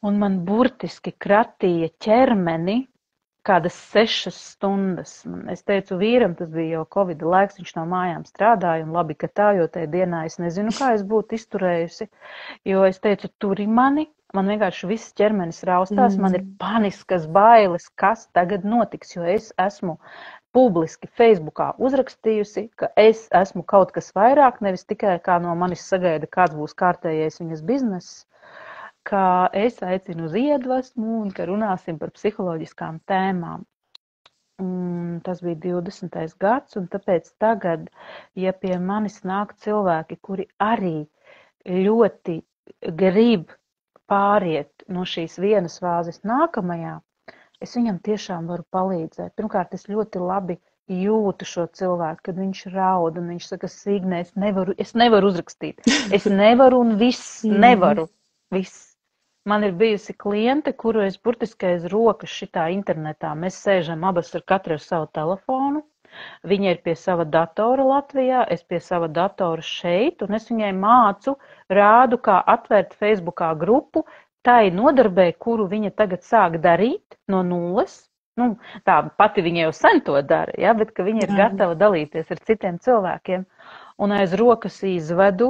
un man burtiski kratīja ķermeni kādas 6 stundas. Es teicu vīram, tas bija jau Covid laiks, viņš no mājām strādāja, un labi, ka tā, jo tajā dienā es nezinu, kā es būtu izturējusi, jo es teicu, turi mani, man vienkārši viss ķermenis raustās, man ir paniskas bailes, kas tagad notiks, jo es esmu publiski Facebookā uzrakstījusi, ka es esmu kaut kas vairāk, nevis tikai kā no manis sagaida, kāds būs kārtējais viņas bizness, ka es aicinu uz iedvesmu un ka runāsim par psiholoģiskām tēmām. Un tas bija 20. gads, un tāpēc tagad, ja pie manis nāk cilvēki, kuri arī ļoti grib pāriet no šīs vienas fāzes nākamajā, es viņam tiešām varu palīdzēt. Pirmkārt, es ļoti labi jūtu šo cilvēku, kad viņš raud, un viņš saka, Signe, es nevaru uzrakstīt. Es nevaru un viss nevaru. Viss. Man ir bijusi kliente, kuru es burtiski aiz rokas šitā internetā. Mēs sēžam abas katru ar savu telefonu. Viņa ir pie sava datora Latvijā, es pie sava datora šeit, un es viņai mācu, rādu, kā atvērt Facebookā grupu tai nodarbē, kuru viņa tagad sāk darīt no nulles. Nu, tā pati viņa jau sen to dara, ja, bet ka viņa ir gatava dalīties ar citiem cilvēkiem. Un aiz rokas izvedu,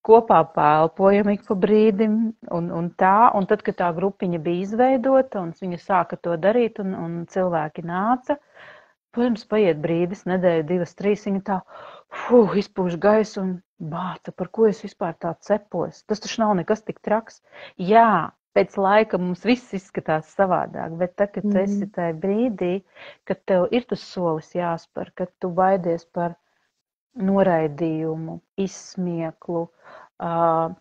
kopā pēlpojam ik pa brīdim un tā. Un tad, kad tā grupiņa bija izveidota un viņa sāka to darīt un cilvēki nāca, protams, paiet brīdis, nedēļa, 2, 3, viņa tā, izpūš gaisu un bāca, par ko es vispār tā cepos. Tas taču nav nekas tik traks. Jā, pēc laika mums viss izskatās savādāk, bet tad, kad tu esi tajā brīdī, kad tev ir tas solis jāspēr, kad tu baidies par noraidījumu, izsmieklu,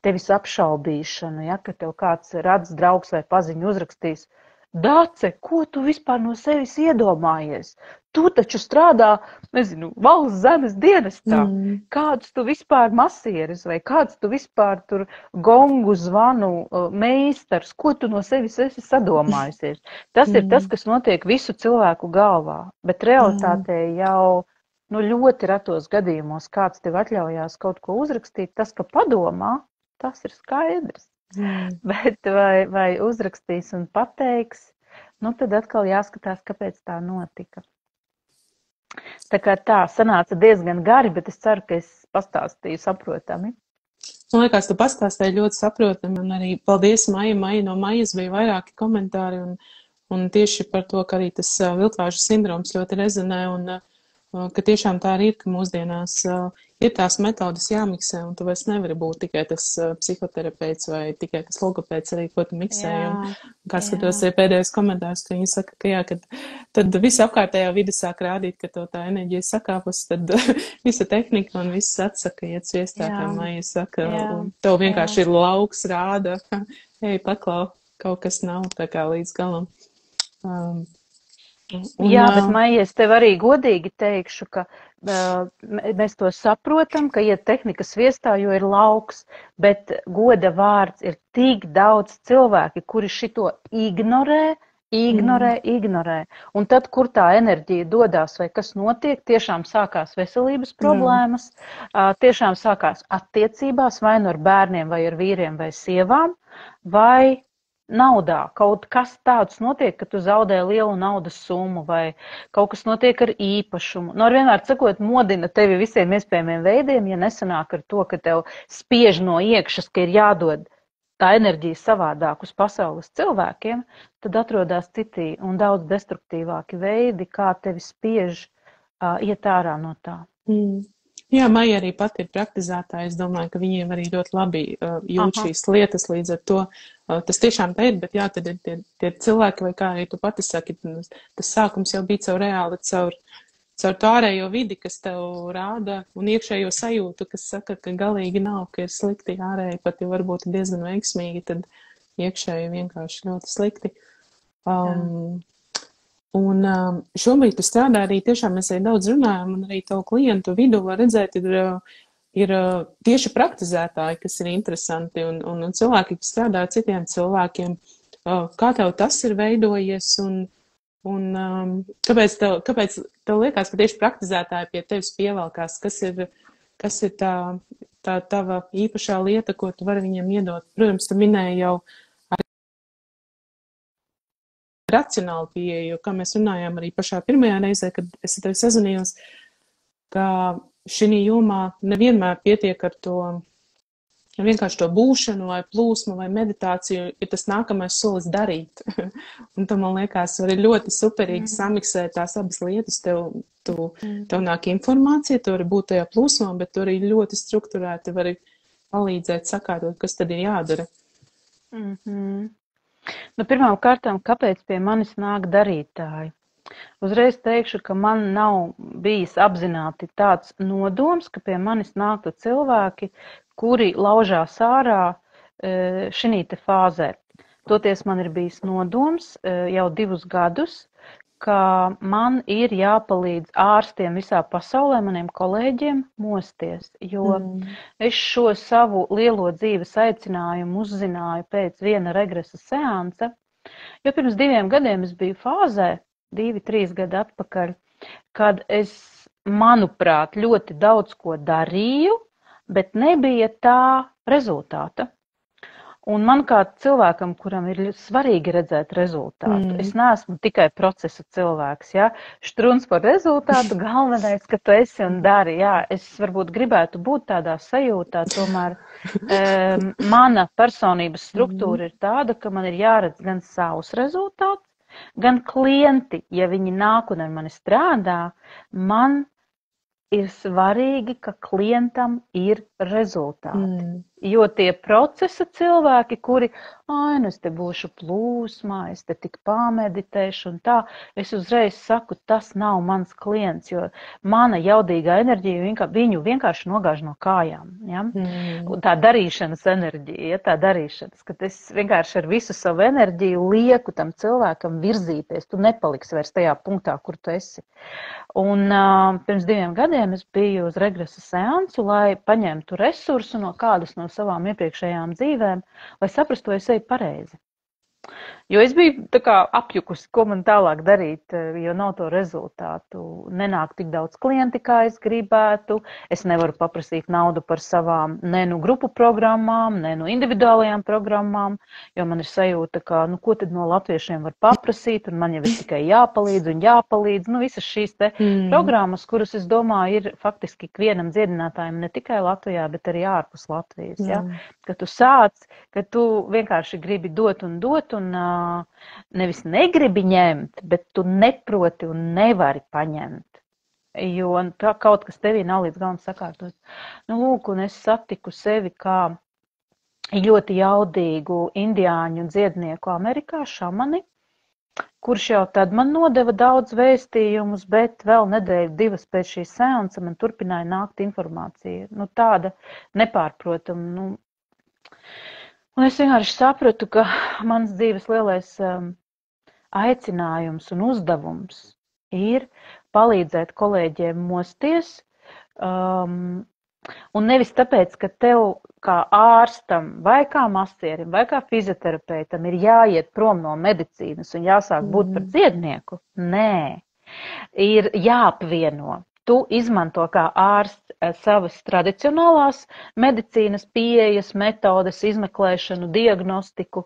tevis apšaubīšanu, ja, ka tev kāds radz draugs vai paziņu uzrakstīs, Dace, ko tu vispār no sevis iedomājies? Tu taču strādā, nezinu, valsts zemes dienestā. Kādus tu vispār masieris vai kāds tu vispār tur gongu zvanu meistars? Ko tu no sevis esi sadomājusies? Tas ir tas, kas notiek visu cilvēku galvā, bet realitātē jau ļoti retos gadījumos kāds tev atļaujās kaut ko uzrakstīt, tas, ka padomā, tas ir skaidrs. Bet vai uzrakstīs un pateiks, tad atkal jāskatās, kāpēc tā notika. Tā kā tā sanāca diezgan gari, bet es ceru, ka es pastāstīju saprotami. Man liekas, tu pastāstīji ļoti saprotami, un arī paldies Maija. No Maijas bija vairāki komentāri, un tieši par to, ka arī tas viltvāžu sindroms ļoti rezonē, un ka tiešām tā arī ir, ka mūsdienās ir tās metodas jāmiksē, un tu vairs nevari būt tikai tas psihoterapeits vai tikai tas logopēds arī, ko tu miksē. Kā skatos arī pēdējos komentārus, ka viņi saka, ka jā, tad visa apkārtējā vide sāk rādīt, ka tev tā enerģija sakāpus, tad visa tehnika un viss atsaka, iet sviestā, kā Maija saka, un tev vienkārši ir lauks, rāda, ej, paklau, kaut kas nav tā kā līdz galam. Jā, bet Maija, es tev arī godīgi teikšu, ka mēs to saprotam, ka iet tehnika sviestā, jo ir lauks, bet goda vārds ir tik daudz cilvēki, kuri šito ignorē. Un tad, kur tā enerģija dodās vai kas notiek, tiešām sākās veselības problēmas, tiešām sākās attiecībās vai nu ar bērniem vai ar vīriem vai sievām, vai naudā. Kaut kas tāds notiek, ka tu zaudē lielu naudas summu vai kaut kas notiek ar īpašumu. Ar vienmēr sakot, modina tevi visiem iespējamiem veidiem, ja nesanāk ar to, ka tev spiež no iekšas, ka ir jādod tā enerģija savādāk uz pasaules cilvēkiem, tad atrodas citi un daudz destruktīvāki veidi, kā tevi spiež iet ārā no tā. Jā, Maija arī pati ir praktizētāja. Es domāju, ka viņiem arī ļoti labi jūt šīs lietas, līdz ar to tas tiešām tā ir, bet jā, tad ir tie cilvēki, vai kā arī tu pati saki, tas sākums jau bija caur to ārējo vidi, kas tev rāda, un iekšējo sajūtu, kas saka, ka galīgi nav, ka ir slikti, ārēji pat jau varbūt diezgan veiksmīgi, tad iekšēji vienkārši ļoti slikti. Un šobrīd tu strādā arī tiešām, mēs arī daudz runājam, un arī tavu klientu vidu var redzēt, ir tieši praktizētāji, kas ir interesanti, un cilvēki, kas strādā ar citiem cilvēkiem. Kā tev tas ir veidojies, un kāpēc tev liekas, ka tieši praktizētāji pie tevis pievelkās, kas ir tā tava īpašā lieta, ko tu vari viņiem iedot? Protams, tu minēji jau racionāli pieeja, jo, kā mēs runājām arī pašā pirmajā reizē, kad es ar tevi sazvanījos, ka šī jomā nevienmēr pietiek ar to vienkārši to būšanu vai plūsmu vai meditāciju, ir tas nākamais solis darīt. Un tam, man liekas, var ļoti superīgi samiksēt tās abas lietas. Tev nāk informācija, tu vari būt tajā plūsmā, bet tu arī ļoti strukturēti vari palīdzēt sakārtot, kas tad ir jādara. Pirmām kārtām, kāpēc pie manis nāk darītāji? Uzreiz teikšu, ka man nav bijis apzināti tāds nodoms, ka pie manis nāktu cilvēki, kuri laužās ārā šī te fāzē. Toties man ir bijis nodoms jau 2 gadus, ka man ir jāpalīdz ārstiem visā pasaulē, maniem kolēģiem, mosties, jo es šo savu lielo dzīves aicinājumu uzzināju pēc viena regresa seansa, jo pirms 2 gadiem es biju fāzē, 2-3 gadi atpakaļ, kad es, manuprāt, ļoti daudz ko darīju, bet nebija tā rezultāta. Un man kā cilvēkam, kuram ir svarīgi redzēt rezultātu, es neesmu tikai procesa cilvēks, ja? Štruns par rezultātu, galvenais, ka tu esi un dari, jā, es varbūt gribētu būt tādā sajūtā, tomēr mana personības struktūra ir tāda, ka man ir jāredz gan savus rezultātus, gan klienti, ja viņi nāk un ar mani strādā, man ir svarīgi, ka klientam ir rezultāti. Jo tie procesa cilvēki, kuri, nu es te būšu plūsmā, es te tik pameditēšu un tā, es uzreiz saku, tas nav mans klients, jo mana jaudīgā enerģija viņu vienkārši nogāž no kājām. Ja? Un tā darīšanas enerģija, ja? Tā darīšanas, kad es vienkārši ar visu savu enerģiju lieku tam cilvēkam virzīties, tu nepaliksi vairs tajā punktā, kur tu esi. Un pirms 2 gadiem es biju uz regresa seansu, lai paņemtu resursu no kādas no savām iepriekšējām dzīvēm, lai saprastu, vai es eju pareizi. Jo es biju tā kā apjukusi, ko man tālāk darīt, jo nav to rezultātu. Nenāk tik daudz klienti, kā es gribētu. Es nevaru paprasīt naudu par savām ne nu grupu programmām, ne nu individuālajām programmām, jo man ir sajūta, ka, ko tad no latviešiem var paprasīt, un man jau ir tikai jāpalīdz un jāpalīdz. Visas šīs te programmas, kuras, es domāju, ir faktiski ikvienam dziedinātājam ne tikai Latvijā, bet arī ārpus Latvijas. Ja? Ka tu sāc, ka tu vienkārši gribi dot un nevis negribi ņemt, bet tu neproti un nevari paņemt. Jo kaut kas tevī nav līdz galam sakārtots. Lūk, un es satiku sevi kā ļoti jaudīgu indiāņu dziednieku Amerikā, šamani, kurš jau tad man nodeva daudz vēstījumus, bet vēl 1-2 pēc šī seansa man turpināja nākt informācija. Tāda nepārprotama. Un es vienkārši sapratu, ka mans dzīves lielais aicinājums un uzdevums ir palīdzēt kolēģiem mosties, un nevis tāpēc, ka tev kā ārstam vai kā masierim vai kā fizioterapeitam ir jāiet prom no medicīnas un jāsāk būt par dziednieku. Nē, ir jāapvieno. Tu izmanto kā ārsts savas tradicionālās medicīnas pieejas, metodes, izmeklēšanu, diagnostiku.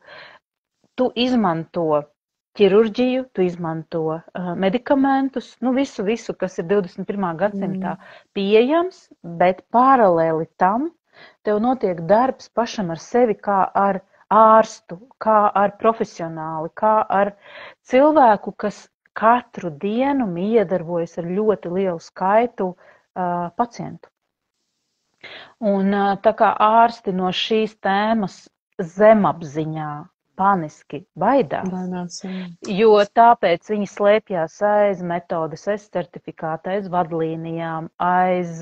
Tu izmanto ķirurģiju, tu izmanto medikamentus, visu, kas ir 21. gadsimtā pieejams, bet paralēli tam tev notiek darbs pašam ar sevi kā ar ārstu, kā ar profesionāli, kā ar cilvēku, kas katru dienu iedarbojas ar ļoti lielu skaitu pacientu. Un tā kā ārsti no šīs tēmas zemapziņā paniski baidās, jo tāpēc viņi slēpjās aiz metodes, aiz certifikāta, aiz vadlīnijām, aiz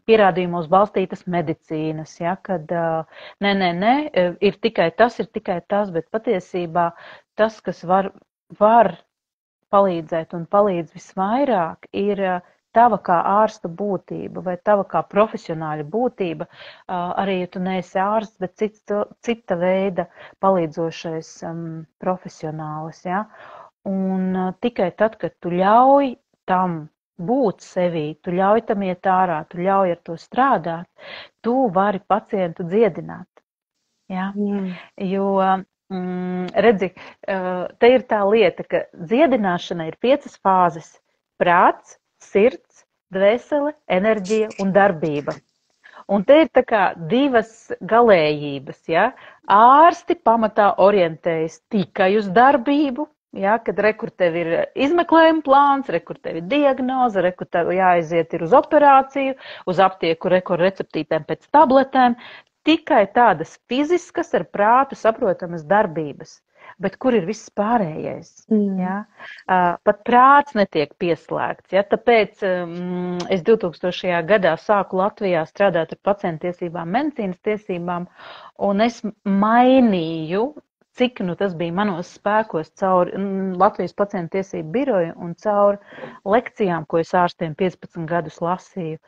pierādījumos balstītas medicīnas, ja, kad ir tikai tas, bet patiesībā tas, kas var palīdzēt un palīdz visvairāk, ir tava kā ārsta būtība vai tava kā profesionāļa būtība, arī, ja tu neesi ārsts, bet cita veida palīdzošais profesionālis. Ja? Un tikai tad, kad tu ļauj tam būt sevī, tu ļauj tam iet ārā, tu ļauj ar to strādāt, tu vari pacientu dziedināt. Ja? Jo redzi, te ir tā lieta, ka dziedināšana ir 5 fāzes – prāts, sirds, dvēsele, enerģija un darbība. Un te ir tā kā 2 galējības, ja? Ārsti pamatā orientējas tikai uz darbību, ja? Kad rekur tev ir izmeklējuma plāns, rekur tev ir diagnoze, rekur tev jāaiziet ir uz operāciju, uz aptieku rekur receptītēm pēc tabletēm. Tikai tādas fiziskas ar prātu saprotamas darbības, bet kur ir viss pārējais? Ja? Pat prāts netiek pieslēgts. Ja? Tāpēc es 2000. gadā sāku Latvijā strādāt ar pacientu tiesībām, medicīnas tiesībām, un es mainīju cik nu tas bija manos spēkos caur Latvijas pacientu tiesību biroju un caur lekcijām, ko es ārstiem 15 gadus lasīju,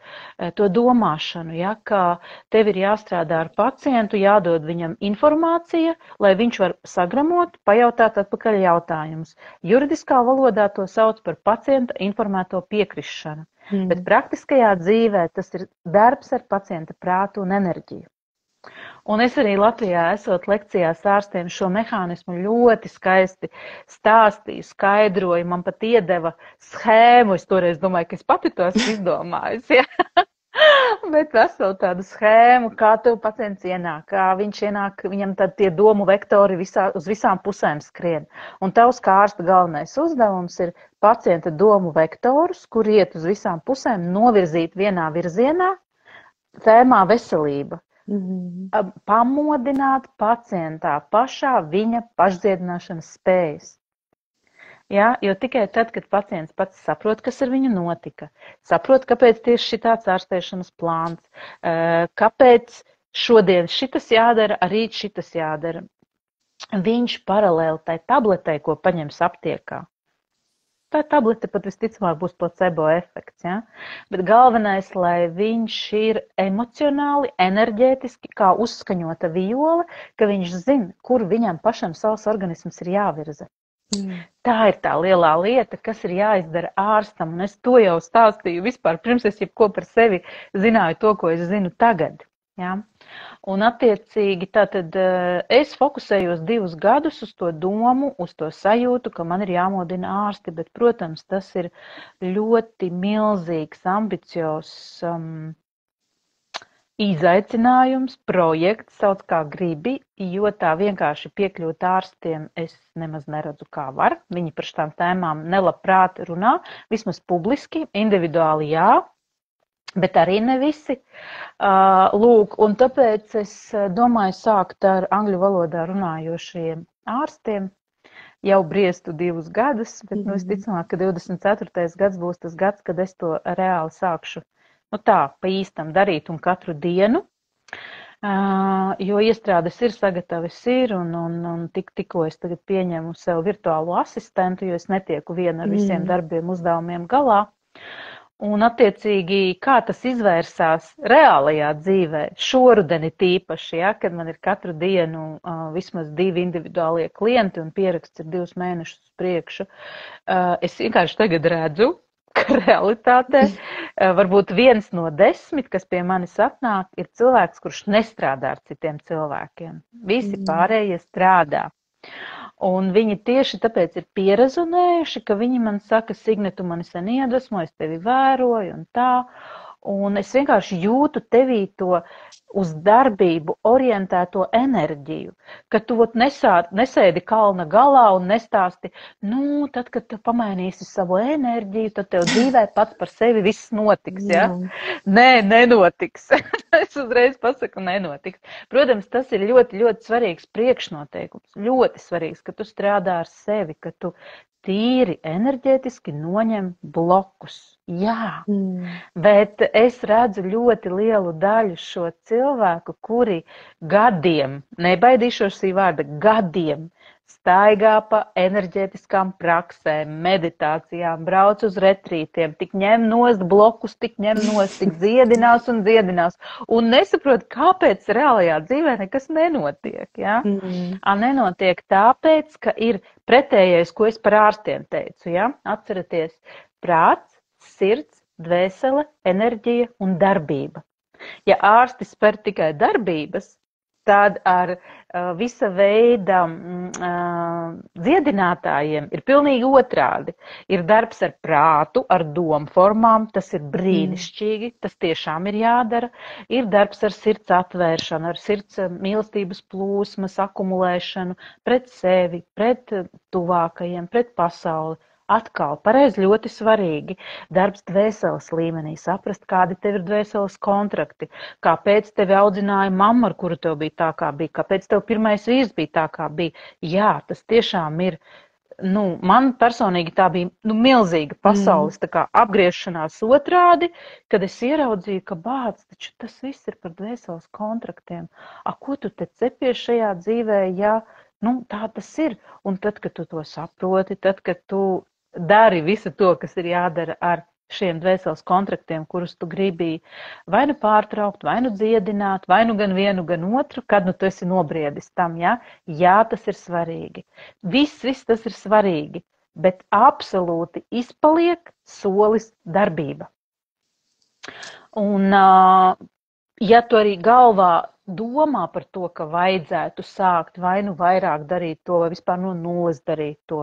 to domāšanu, ja, ka tev ir jāstrādā ar pacientu, jādod viņam informācija, lai viņš var sagramot, pajautāt atpakaļ jautājumus. Juridiskā valodā to sauc par pacienta informēto piekrišanu, bet praktiskajā dzīvē tas ir darbs ar pacienta prātu un enerģiju. Un es arī Latvijā esot lekcijās ārstiem šo mehānismu ļoti skaisti stāstīju, skaidroju, man pat iedeva schēmu, es toreiz domāju, ka es pati to esmu izdomājusi, ja? Bet veselu tādu schēmu, kā tev pacients ienāk, kā viņš ienāk, viņam tad tie domu vektori uz visām pusēm skrien. Un tavs kā ārsta galvenais uzdevums ir pacienta domu vektorus, kur iet uz visām pusēm, novirzīt vienā virzienā, tēmā veselība. Pamodināt pacientā pašā viņa pašdziedināšanas spējas. Ja, jo tikai tad, kad pacients pats saprot, kas ar viņu notika, saprot, kāpēc tieši šitāds ārstēšanas plāns, kāpēc šodien šitas jādara, rīt šitas jādara, viņš paralēli tai tabletei, ko paņems aptiekā. Tā tablete pat visticamāk būs placebo efekts, ja? Bet galvenais, lai viņš ir emocionāli, enerģētiski, kā uzskaņota viola, ka viņš zina, kur viņam pašam savs organisms ir jāvirza. Tā ir tā lielā lieta, kas ir jāizdara ārstam, un es to jau stāstīju vispār, pirms es jebko par sevi zināju to, ko es zinu tagad. Ja? Un attiecīgi tātad es fokusējos 2 gadus uz to domu, uz to sajūtu, ka man ir jāmodina ārsti, bet, protams, tas ir ļoti milzīgs, ambiciozs izaicinājums, projekts, sauc kā gribi, jo tā vienkārši piekļūt ārstiem es nemaz neredzu, kā var. Viņi par šitām tēmām nelabprāt runā, vismaz publiski, individuāli jā. Bet arī ne visi. Lūk, un tāpēc es domāju sākt ar angļu valodā runājošiem ārstiem. Jau briestu 2 gadus, bet es ticamāk, ka 24. gads būs tas gads, kad es to reāli sākšu tā, pa īstam darīt un katru dienu. Jo iestrādes ir, sagatavas ir, un tikko es tagad pieņemu sev virtuālo asistentu, jo es netieku viena ar visiem darbiem, uzdevumiem galā. Un attiecīgi, kā tas izvērsās reālajā dzīvē, šorudeni tīpaši, ja, kad man ir katru dienu vismaz 2 individuālie klienti un pieraksts ir 2 mēnešus uz priekšu, es vienkārši tagad redzu, ka realitātē varbūt 1 no 10, kas pie manis atnāk, ir cilvēks, kurš nestrādā ar citiem cilvēkiem. Visi pārējie strādā. Un viņi tieši tāpēc ir pierezonējuši, ka viņi man saka, Signe, tu mani sen iedvesmo, es tevi vēroju un tā. Un es vienkārši jūtu tevī to uz darbību orientēto enerģiju, ka tu nesēdi kalna galā un nestāsti, tad, kad tu pamainīsi savu enerģiju, tad tev dzīvē pats par sevi viss notiks, ja? Nē, nenotiks. Es uzreiz pasaku, nenotiks. Protams, tas ir ļoti, ļoti svarīgs priekšnoteikums, ļoti svarīgs, ka tu strādā ar sevi, ka tu tīri enerģētiski noņem blokus. Jā, bet es redzu ļoti lielu daļu šo cilvēku, kuri gadiem, nebaidīšos šī vārda, gadiem staigā pa enerģētiskām praksēm, meditācijām, brauc uz retrītiem, tik ņem nost blokus, tik ņem nost, tik dziedinās un dziedinās. Un nesaprot, kāpēc reālajā dzīvē nekas nenotiek. Ja? Nenotiek tāpēc, ka ir pretējais, ko es par ārstiem teicu. Ja? Atceraties, prāts, sirds, dvēsele, enerģija un darbība. Ja ārsti spēr tikai darbības, tad ar visa veida dziedinātājiem ir pilnīgi otrādi. Ir darbs ar prātu, ar domformām, tas ir brīnišķīgi, tas tiešām ir jādara. Ir darbs ar sirds atvēršanu, ar sirds mīlestības plūsmas akumulēšanu pret sevi, pret tuvākajiem, pret pasauli. Atkal, pareizi ļoti svarīgi, darbs dvēseles līmenī, saprast, kādi tev ir dvēseles kontrakti, kāpēc tevi audzināja mamma, ar kuru tev bija tā, kā bija, kāpēc tev pirmais vīrs bija tā, kā bija. Jā, tas tiešām ir, man personīgi tā bija milzīga pasaules tā kā apgriešanās otrādi, kad es ieraudzīju, ka taču tas viss ir par dvēseles kontraktiem. Ko tu te cepies šajā dzīvē, ja Nu, tā tas ir. Un tad, kad tu to saproti, tad, kad tu dari visu to, kas ir jādara ar šiem dvēseles kontraktiem, kurus tu gribi vai nu pārtraukt, vai nu dziedināt, vai nu gan vienu, gan otru, kad nu tu esi nobriedis tam, ja? Jā, tas ir svarīgi. Viss tas ir svarīgi, bet absolūti izpaliek solis darbība. Un, ja tu arī galvā domā par to, ka vajadzētu sākt vai nu vairāk darīt to, vai vispār no nulles darīt to,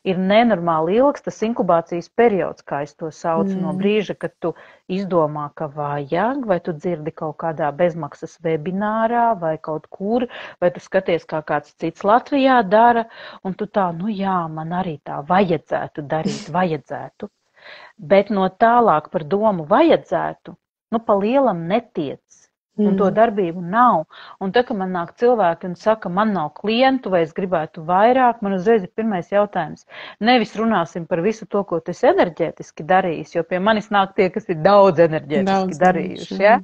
ir nenormāli ilgs tas inkubācijas periods, kā es to saucu, no brīža, kad tu izdomā, ka vajag, vai tu dzirdi kaut kādā bezmaksas webinārā, vai kaut kur, vai tu skaties, kā kāds cits Latvijā dara, un tu tā, nu jā, man arī tā vajadzētu darīt, vajadzētu. Bet no tālāk par domu vajadzētu, nu pa lielam netiec. Un to darbību nav. Un tad, kad man nāk cilvēki un saka, man nav klientu vai es gribētu vairāk, man uzreiz ir pirmais jautājums. Nevis runāsim par visu to, ko tu esi enerģētiski darījis, jo pie manis nāk tie, kas ir daudz enerģētiski darījuši. Ja?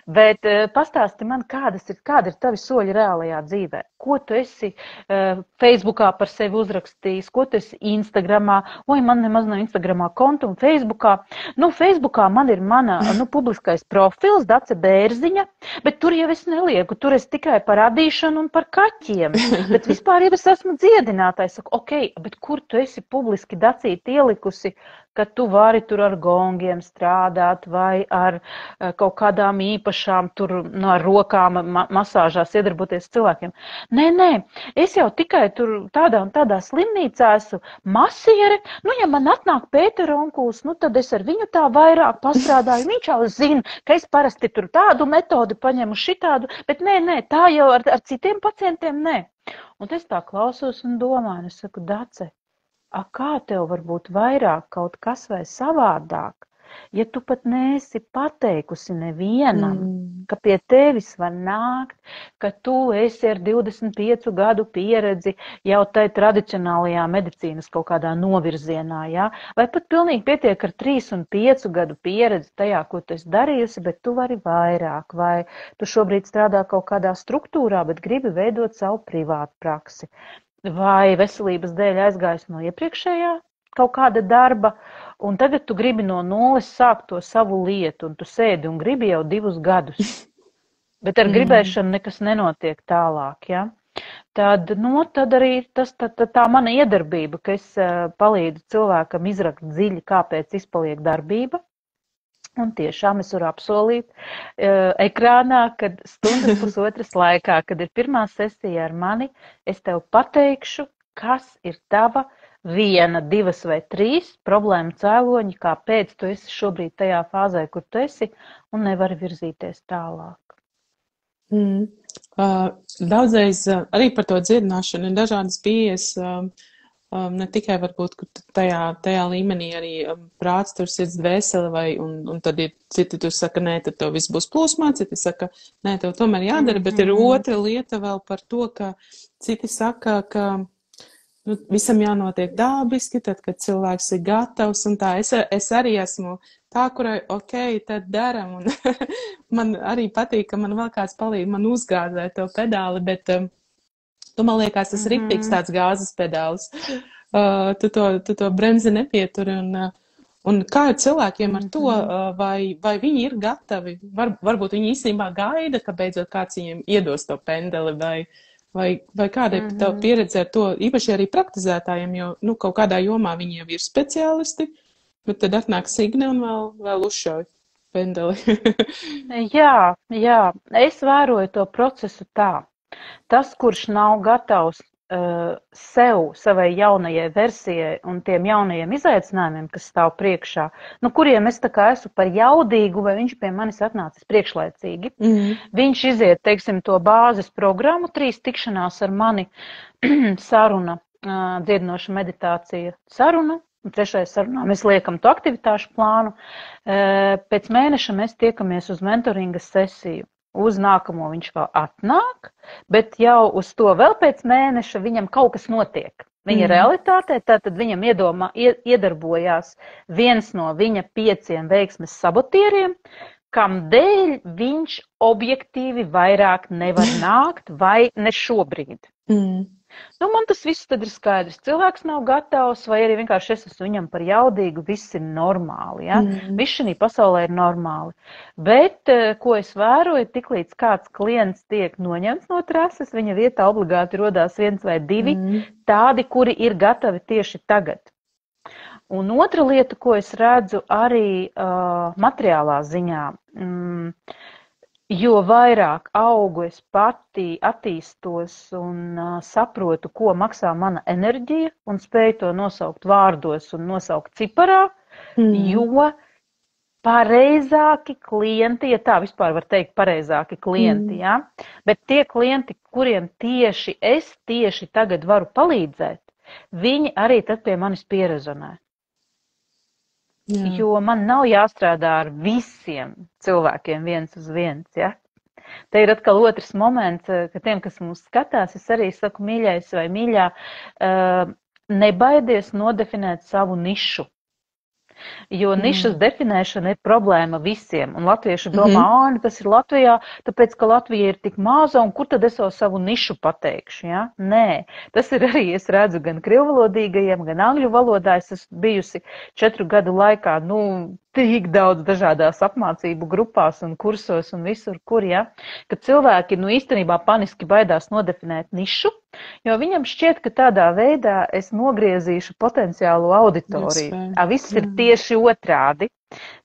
Bet pastāsti man, kādi ir tavi soļi reālajā dzīvē? Ko tu esi Facebookā par sevi uzrakstījis, ko tu esi Instagramā, oi, man nemaz nav Instagramā konta un Facebookā. Nu, Facebookā man ir mana publiskais profils, Dace Bērziņa, bet tur jau es nelieku, tur es tikai par radīšanu un par kaķiem, bet vispār jau es esmu dziedinātājs. Saku, ok, bet kur tu esi publiski Dacīt ielikusi, ka tu vari tur ar gongiem strādāt vai ar kaut kādām īpašām tur no ar rokām masāžās iedarboties cilvēkiem. Nē, es jau tikai tur tādā un tādā slimnīcā esmu masiere, nu ja man atnāk Pētera onkulis, nu tad es ar viņu tā vairāk pastrādāju, viņš jau zina, ka es parasti tur tādu metodi paņemu šitādu, bet nē, tā jau ar citiem pacientiem nē. Un es tā klausos un domāju, es saku, Dace, kā tev var būt vairāk kaut kas vai savādāk, ja tu pat neesi pateikusi nevienam, ka pie tevis var nākt, ka tu esi ar 25 gadu pieredzi jau tai tradicionālajā medicīnas kaut kādā novirzienā, ja? Vai pat pilnīgi pietiek ar 3 un 5 gadu pieredzi tajā, ko tu esi darījusi, bet tu vari vairāk, vai tu šobrīd strādā kaut kādā struktūrā, bet gribi veidot savu privātu praksi. Vai veselības dēļ aizgājis no iepriekšējā kaut kāda darba, un tagad tu gribi no nulles sākt to savu lietu, un tu sēdi un gribi jau 2 gadus. Bet ar gribēšanu nekas nenotiek tālāk, ja? Tad arī tā mana iedarbība, ka es palīdzu cilvēkam izrakt dziļi, kāpēc izpaliek darbība. Un tiešām es varu apsolīt ekrānā, kad 1,5 stundas laikā, kad ir pirmā sesija ar mani, es tev pateikšu, kas ir tava 1, 2 vai 3 problēmu cēloņi, kāpēc tu esi šobrīd tajā fāzē, kur tu esi, un nevari virzīties tālāk. Daudzreiz arī par to dziedināšanu ir dažādas pieejas. Ne tikai varbūt tajā līmenī arī prāts, tur sirds dvēsele, un tad ir citi tur saka, nē, tad tev viss būs plūsmā, citi saka, nē, tev tomēr jādara, bet ir otra lieta vēl par to, ka citi saka, ka visam jānotiek dabiski, tad, kad cilvēks ir gatavs, un tā es arī esmu tā, kurai, ok, tad daram, un man arī patīk, ka man vēl kāds palīdz man uzgāzēt to pedāli, bet tu, man liekas, tas riptīgs tāds gāzes pedāls. Tu to bremzi nepieturi. Un kā ir cilvēkiem ar to, vai viņi ir gatavi? Varbūt viņi īstenībā gaida, ka beidzot kāds viņiem iedos to pendeli, vai kāda ir tava pieredze ar to, īpaši arī praktizētājiem, jo kaut kādā jomā viņi jau ir speciālisti, bet tad atnāk Signe un vēl uzšauj pendeli. Jā, es vēroju to procesu tā. Tas, kurš nav gatavs savai jaunajai versijai un tiem jaunajiem izaicinājumiem, kas stāv priekšā, kuriem es tā kā esmu par jaudīgu, vai viņš pie manis atnācis priekšlaicīgi. Viņš iziet, teiksim, to bāzes programmu, 3 tikšanās ar mani, saruna, dziedinoša meditācija, saruna, un 3. sarunā mēs liekam to aktivitāšu plānu. Pēc mēneša mēs tiekamies uz mentoringa sesiju. Uz nākamo viņš vēl atnāk, bet jau uz to vēl pēc mēneša viņam kaut kas notiek. Viņa realitātē, tātad viņam iedarbojās viens no viņa 5 veiksmes sabotieriem, kam dēļ viņš objektīvi vairāk nevar nākt vai ne šobrīd. Man tas viss tad ir skaidrs. Cilvēks nav gatavs, vai arī vienkārši es esmu viņam par jaudīgu, viss ir normāli, ja? Viss šī pasaulē ir normāli. Bet, ko es vēroju, tiklīdz kāds klients tiek noņemts no trases, viņa vietā obligāti rodās 1 vai 2 tādi, kuri ir gatavi tieši tagad. Un otra lieta, ko es redzu arī materiālā ziņā, jo vairāk augu es pati attīstos un saprotu, ko maksā mana enerģija un spēju to nosaukt vārdos un nosaukt ciparā, jo pareizāki klienti, ja tā vispār var teikt pareizāki klienti, ja? Bet tie klienti, kuriem tieši tagad varu palīdzēt, viņi arī tad pie manis pierezonē. Jā. Jo man nav jāstrādā ar visiem cilvēkiem 1 uz 1, ja? Te ir atkal otrs moments, ka tiem, kas mūs skatās, es arī saku, mīļais vai mīļā, nebaidies nodefinēt savu nišu. Jo nišas definēšana ir problēma visiem, un latvieši domā, tas ir Latvijā, tāpēc, ka Latvija ir tik maza, un kur tad es savu nišu pateikšu, ja? Nē, tas ir arī, es redzu, gan krievvalodīgajiem, gan angļu valodā, es esmu bijusi 4 gadu laikā, tik daudz dažādās apmācību grupās un kursos un visur, kur, ja? Kad cilvēki, īstenībā paniski baidās nodefinēt nišu, jo viņam šķiet, ka tādā veidā es nogriezīšu potenciālu auditoriju. Viss ir tieši otrādi.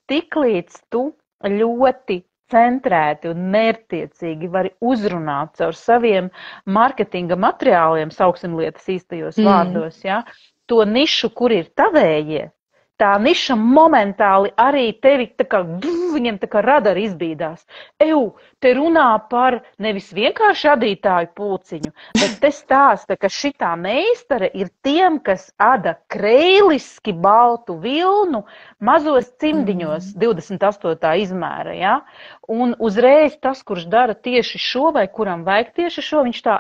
Tiklīdz tu ļoti centrēti un mērķtiecīgi vari uzrunāt caur saviem marketinga materiāliem, sauksim lietas īstajos vārdos, ja? To nišu, kur ir tavējie, tā niša momentāli arī tevi viņiem radari izbīdās. Te runā par nevis vienkārši adītāju pulciņu, bet te stāsta, ka šitā meistare ir tiem, kas ada kreiliski baltu vilnu mazos cimdiņos 28. izmēra, ja? Un uzreiz tas, kurš dara tieši šo vai kuram vajag tieši šo, viņš tā,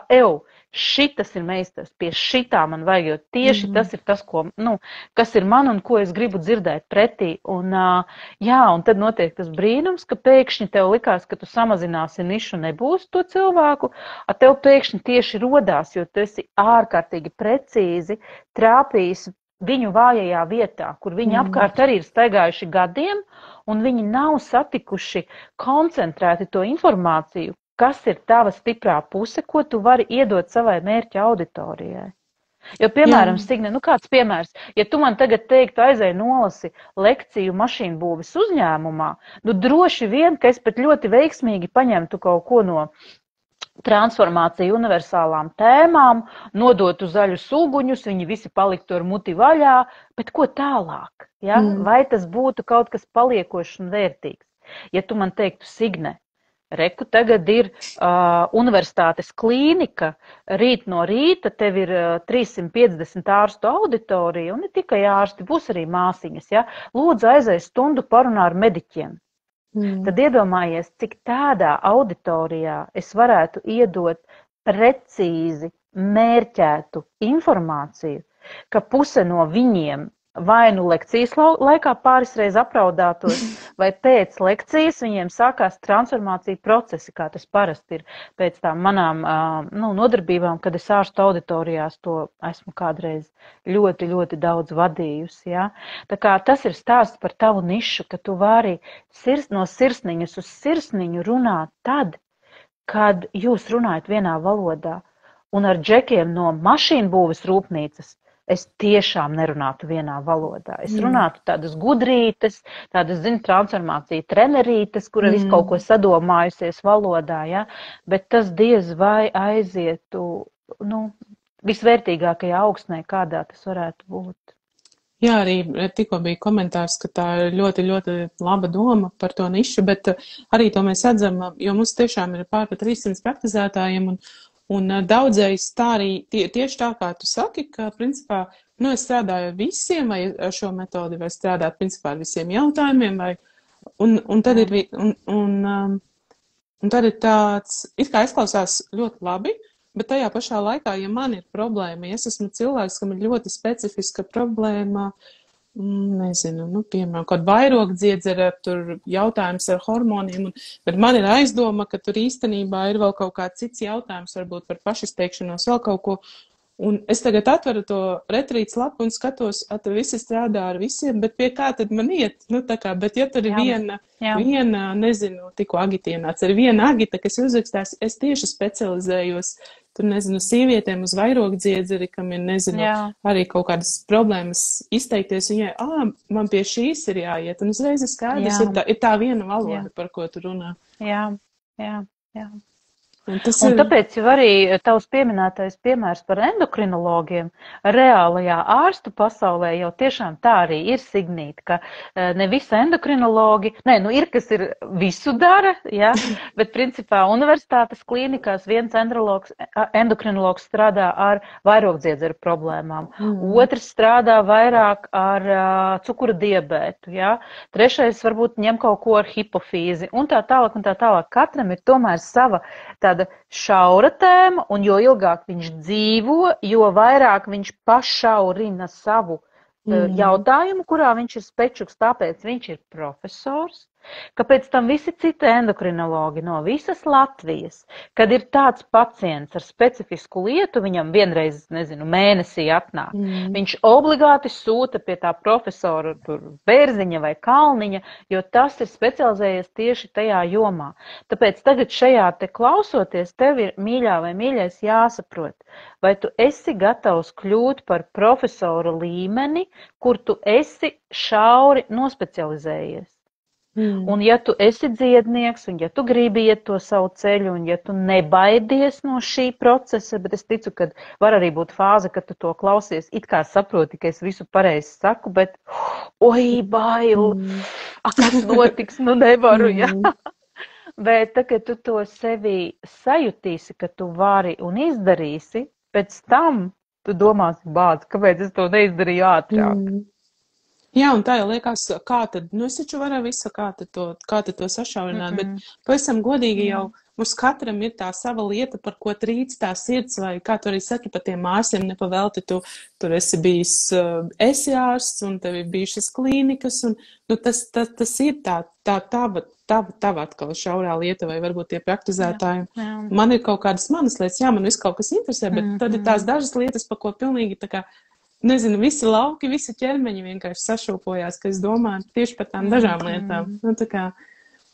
šitas ir meistars, pie šitā man vajag, jo tieši tas ir tas, kas ir man un ko es gribu dzirdēt pretī. Un tad notiek tas brīnums, ka pēkšņi tev likās, ka tu samazināsi nišu, nebūs to cilvēku, tev pēkšņi tieši rodās, jo tu esi ārkārtīgi precīzi trāpījis viņu vājajā vietā, kur viņi apkārt arī ir staigājuši gadiem, un viņi nav satikuši koncentrēti to informāciju, kas ir tava stiprā puse, ko tu vari iedot savai mērķa auditorijai. Jo, piemēram, Signe, kāds piemērs, ja tu man tagad teiktu aizēj nolasi lekciju mašīnbūves uzņēmumā, droši vien, ka es pat ļoti veiksmīgi paņemtu kaut ko no transformāciju universālām tēmām, nodotu zaļus uguņus, viņi visi paliktu ar muti vaļā, bet ko tālāk? Ja? Vai tas būtu kaut kas paliekošs un vērtīgs? Ja tu man teiktu, Signe, reku tagad ir universitātes klīnika, rīt no rīta tev ir 350 ārstu auditorija, un ne tikai ārsti, būs arī māsiņas, ja? Lūdzu aizēj stundu parunā ar mediķiem. Tad iedomājies, cik tādā auditorijā es varētu iedot precīzi mērķētu informāciju, ka puse no viņiem vai lekcijas laikā pāris reiz apraudātos, vai pēc lekcijas viņiem sākās transformācija procesi, kā tas parasti ir pēc tām manām nodarbībām, kad es ārstu auditorijās to esmu kādreiz ļoti, ļoti daudz vadījusi. Ja? Tā kā tas ir stāsts par tavu nišu, ka tu vari no sirsniņas uz sirsniņu runāt tad, kad jūs runājat vienā valodā. Un ar džekiem no mašīnbūves rūpnīcas es tiešām nerunātu vienā valodā. Es runātu tādas gudrītes, tādas, transformācija trenerītes, kura visu kaut ko sadomājusies valodā, ja? Bet tas diez vai aizietu, visvērtīgākajā augstnē, kādā tas varētu būt. Jā, arī tikko bija komentārs, ka tā ir ļoti, ļoti laba doma par to nišu, bet arī to mēs redzam, jo mums tiešām ir pār 300 praktizētājiem, un daudzējs tā arī tieši tā, kā tu saki, ka, principā, es strādāju ar visiem, vai ar šo metodi, vai strādāt, principā, ar visiem jautājumiem, un tad ir tāds, it kā izklausās ļoti labi, bet tajā pašā laikā, ja man ir problēma, ja es esmu cilvēks, kam ir ļoti specifiska problēma, nezinu, piemēram, kaut vairogdziedz ar tur jautājums ar hormoniem, bet man ir aizdoma, ka tur īstenībā ir vēl kaut kāds cits jautājums, varbūt par pašizteikšanos, vēl kaut ko, Un es tagad atveru to retrīts lapu un skatos, tu visi strādā ar visiem, bet pie kā tad man iet? Nu, tā kā, bet ja tur ir viena, nezinu, tikko Agita ienāca, ir viena Agita, kas uzrakstās, es tieši specializējos, tur, nezinu, sīvietēm uz vairogdziedzeri, kam ir, nezinu, arī kaut kādas problēmas izteikties, viņai, man pie šīs ir jāiet, un uzreiz ir skaidrs, ir tā viena valoda, par ko tu runā. Jā. Un tāpēc jau arī tavs pieminētais piemērs par endokrinologiem reālajā ārstu pasaulē jau tiešām tā arī ir, Signīta, ka ne visi endokrinologi, ir, kas ir visu dara, ja, bet principā universitātes klīnikās viens endokrinologs strādā ar vairogdziedzeru problēmām, otrs strādā vairāk ar cukura diabētu, ja, trešais varbūt ņem kaut ko ar hipofīzi un tā tālāk. Katram ir tomēr sava tāda šaura tēma, un jo ilgāk viņš dzīvo, jo vairāk viņš pašaurina savu jautājumu, kurā viņš ir spečuks, tāpēc viņš ir profesors, kāpēc tam visi citi endokrinologi no visas Latvijas, kad ir tāds pacients ar specifisku lietu, viņam vienreiz, mēnesī atnāk. Viņš obligāti sūta pie tā profesora Bērziņa vai Kalniņa, jo tas ir specializējies tieši tajā jomā. Tāpēc tagad šajā te klausoties, tev ir mīļā vai mīļais jāsaprot, vai tu esi gatavs kļūt par profesora līmeni, kur tu esi šauri nospecializējies. Un ja tu esi dziednieks, un ja tu gribi iet to savu ceļu, un ja tu nebaidies no šī procesa, bet es ticu, ka var arī būt fāze, kad tu to klausies, it kā saproti, ka es visu pareizi saku, bet bail, kas notiks, nevaru, ja. Bet tā, kad tu to sevi sajutīsi, ka tu vari un izdarīsi, pēc tam tu domāsi, bāc, kāpēc es to neizdarīju ātrāk. Jā, un tā jau liekas, kā tad, es taču varu visu, kā tad to sašaurināt, bet pavisam godīgi jau mums katram ir tā sava lieta, par ko trīc tā sirds, vai kā tu arī saki par tiem ārstiem, nepavelti tu tur esi bijis esi ārsts, un tev ir bijušas klīnikas, un tas ir tā tava atkal šaurā lieta, vai varbūt tie praktizētāji. Jā. Man ir kaut kādas manas lietas, man viss kaut kas interesē, bet tad ir tās dažas lietas, par ko pilnīgi tā kā visi lauki, visi ķermeņi vienkārši sašūpojās, ka es domāju tieši par tām dažām lietām.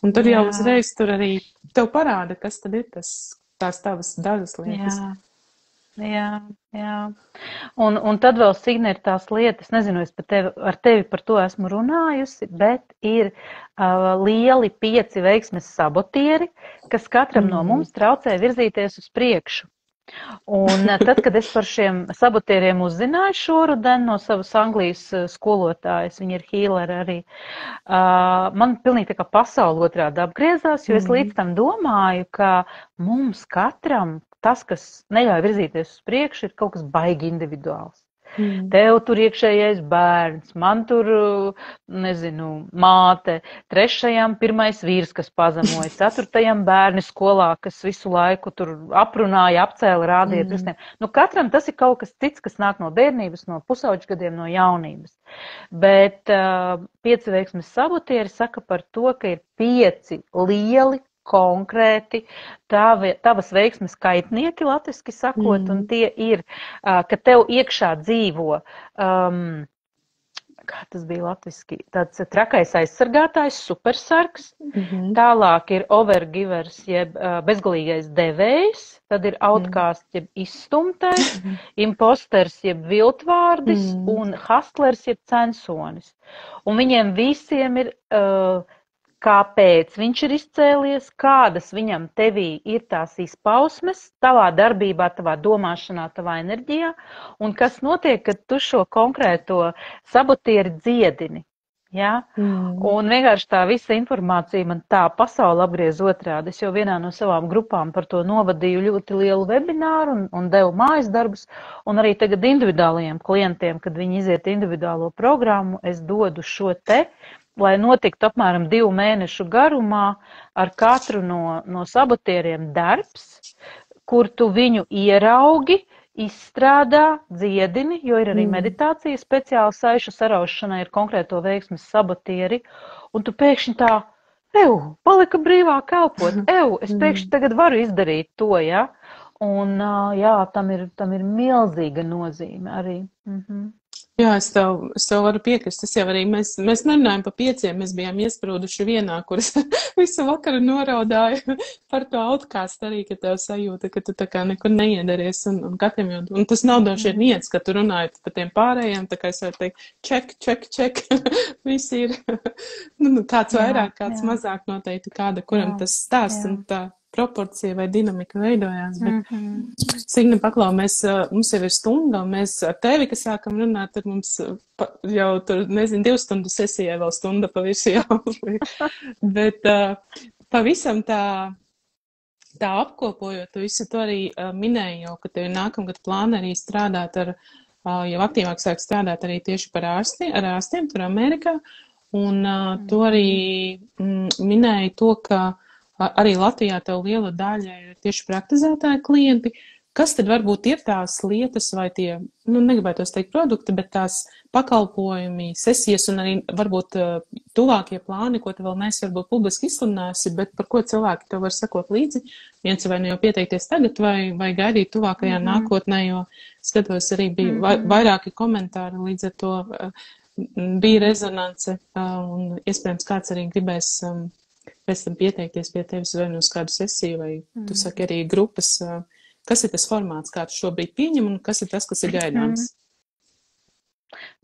Un tur jau uzreiz tur arī tev parāda, kas tad ir tās tavas dažas lietas. Jā. Un tad vēl, Signe, ir tās lietas, nezinu, es ar tevi par to esmu runājusi, bet ir lieli 5 veiksmes sabotieri, kas katram no mums traucē virzīties uz priekšu. Un tad, kad es par šiem sabotieriem uzzināju šoruden no savas Anglijas skolotājas, viņa ir healeri arī, man pilnīgi tā kā pasaule otrādi apgriezās, jo es līdz tam domāju, ka mums katram tas, kas neļauj virzīties uz priekšu, ir kaut kas baigi individuāls. Tev tur iekšējais bērns, man tur, māte, 3. pirmais vīrs, kas pazemoja, 4. bērni skolā, kas visu laiku tur aprunāja, apcēla, rādīja pirkstiem. Katram tas ir kaut kas cits, kas nāk no bērnības, no pusauģgadiem, no jaunības. Bet 5 veiksmes sabotieri saka par to, ka ir 5 lieli, konkrēti tavas veiksmes kaitnieki, latviski sakot, un tie ir, ka tev iekšā dzīvo, kā tas bija latviski, tāds trakais aizsargātājs, supersargs, tālāk ir overgivers, jeb bezgalīgais devējs, tad ir outcast, jeb izstumtais, imposters, jeb viltvārdis, un hustlers, jeb censonis. Un viņiem visiem ir kāpēc viņš ir izcēlies, kādas viņam tevī ir tās izpausmes, tavā darbībā, tavā domāšanā, tavā enerģijā, un kas notiek, kad tu šo konkrēto sabotieri dziedini. Ja? Un vienkārši tā visa informācija man tā pasauli apgriez otrādi. Es jau vienā no savām grupām par to novadīju ļoti lielu webināru un devu mājas darbus, un arī tagad individuālajiem klientiem, kad viņi iziet individuālo programmu, es dodu šo te, lai notiktu apmēram 2 mēnešu garumā ar katru no sabotieriem darbs, kur tu viņu ieraugi, izstrādā, dziedini, jo ir arī meditācija speciāli saišu saraušanai ir konkrēto veiksmes sabotieri, un tu pēkšņi tā, palika brīvā kalpot, es pēkšņi tagad varu izdarīt to, ja? Un, jā, tam ir milzīga nozīme arī. Jā, es tev varu piekrist. Tas jau arī mēs nerunājam pa 5, mēs bijām iesprūduši vienā, kuras visu vakaru noraudāju par to outcast arī, ka tev sajūta, ka tu tā kā nekur neiedaries un katram jau, un tas nav doši viens, ka tu runāji par tiem pārējiem, tā kā es varu teikt, check, visi ir, kāds vairāk, kāds mazāk noteikti, kāda, kuram tas stāsts un tā proporcija vai dinamika veidojās, bet Signe, paklau, mums jau ir stunda, un mēs ar tevi, kas sākam runāt, tad mums jau tur, 2 stundu sesijai vēl stunda pa visu jāuzliek. Bet pavisam tā apkopojot, tu visu to arī minēji jau, ka tev ir nākamgad plāna arī strādāt jau aktīvāk sāk strādāt arī tieši ar ārstiem tur Amerikā, un tu arī minēji to, ka arī Latvijā tev liela daļa ir tieši praktizētāji klienti. Kas tad varbūt ir tās lietas vai tie, negribētu teikt produkti, bet tās pakalpojumi, sesijas un arī varbūt tuvākie plāni, ko tu vēl neesi varbūt publiski izsludinājusi, bet par ko cilvēki tev var sekot līdzi? Viens vai nu jau pieteikties tagad vai gaidīt tuvākajā nākotnē, jo skatos arī bija vairāki komentāri, līdz ar to bija rezonance un iespējams kāds arī gribēs pēc tam pieteikties pie tevis vai uz kādu sesiju, vai tu saki arī grupas, kas ir tas formāts, kā tu šobrīd pieņem, un kas ir tas, kas ir gaidāms?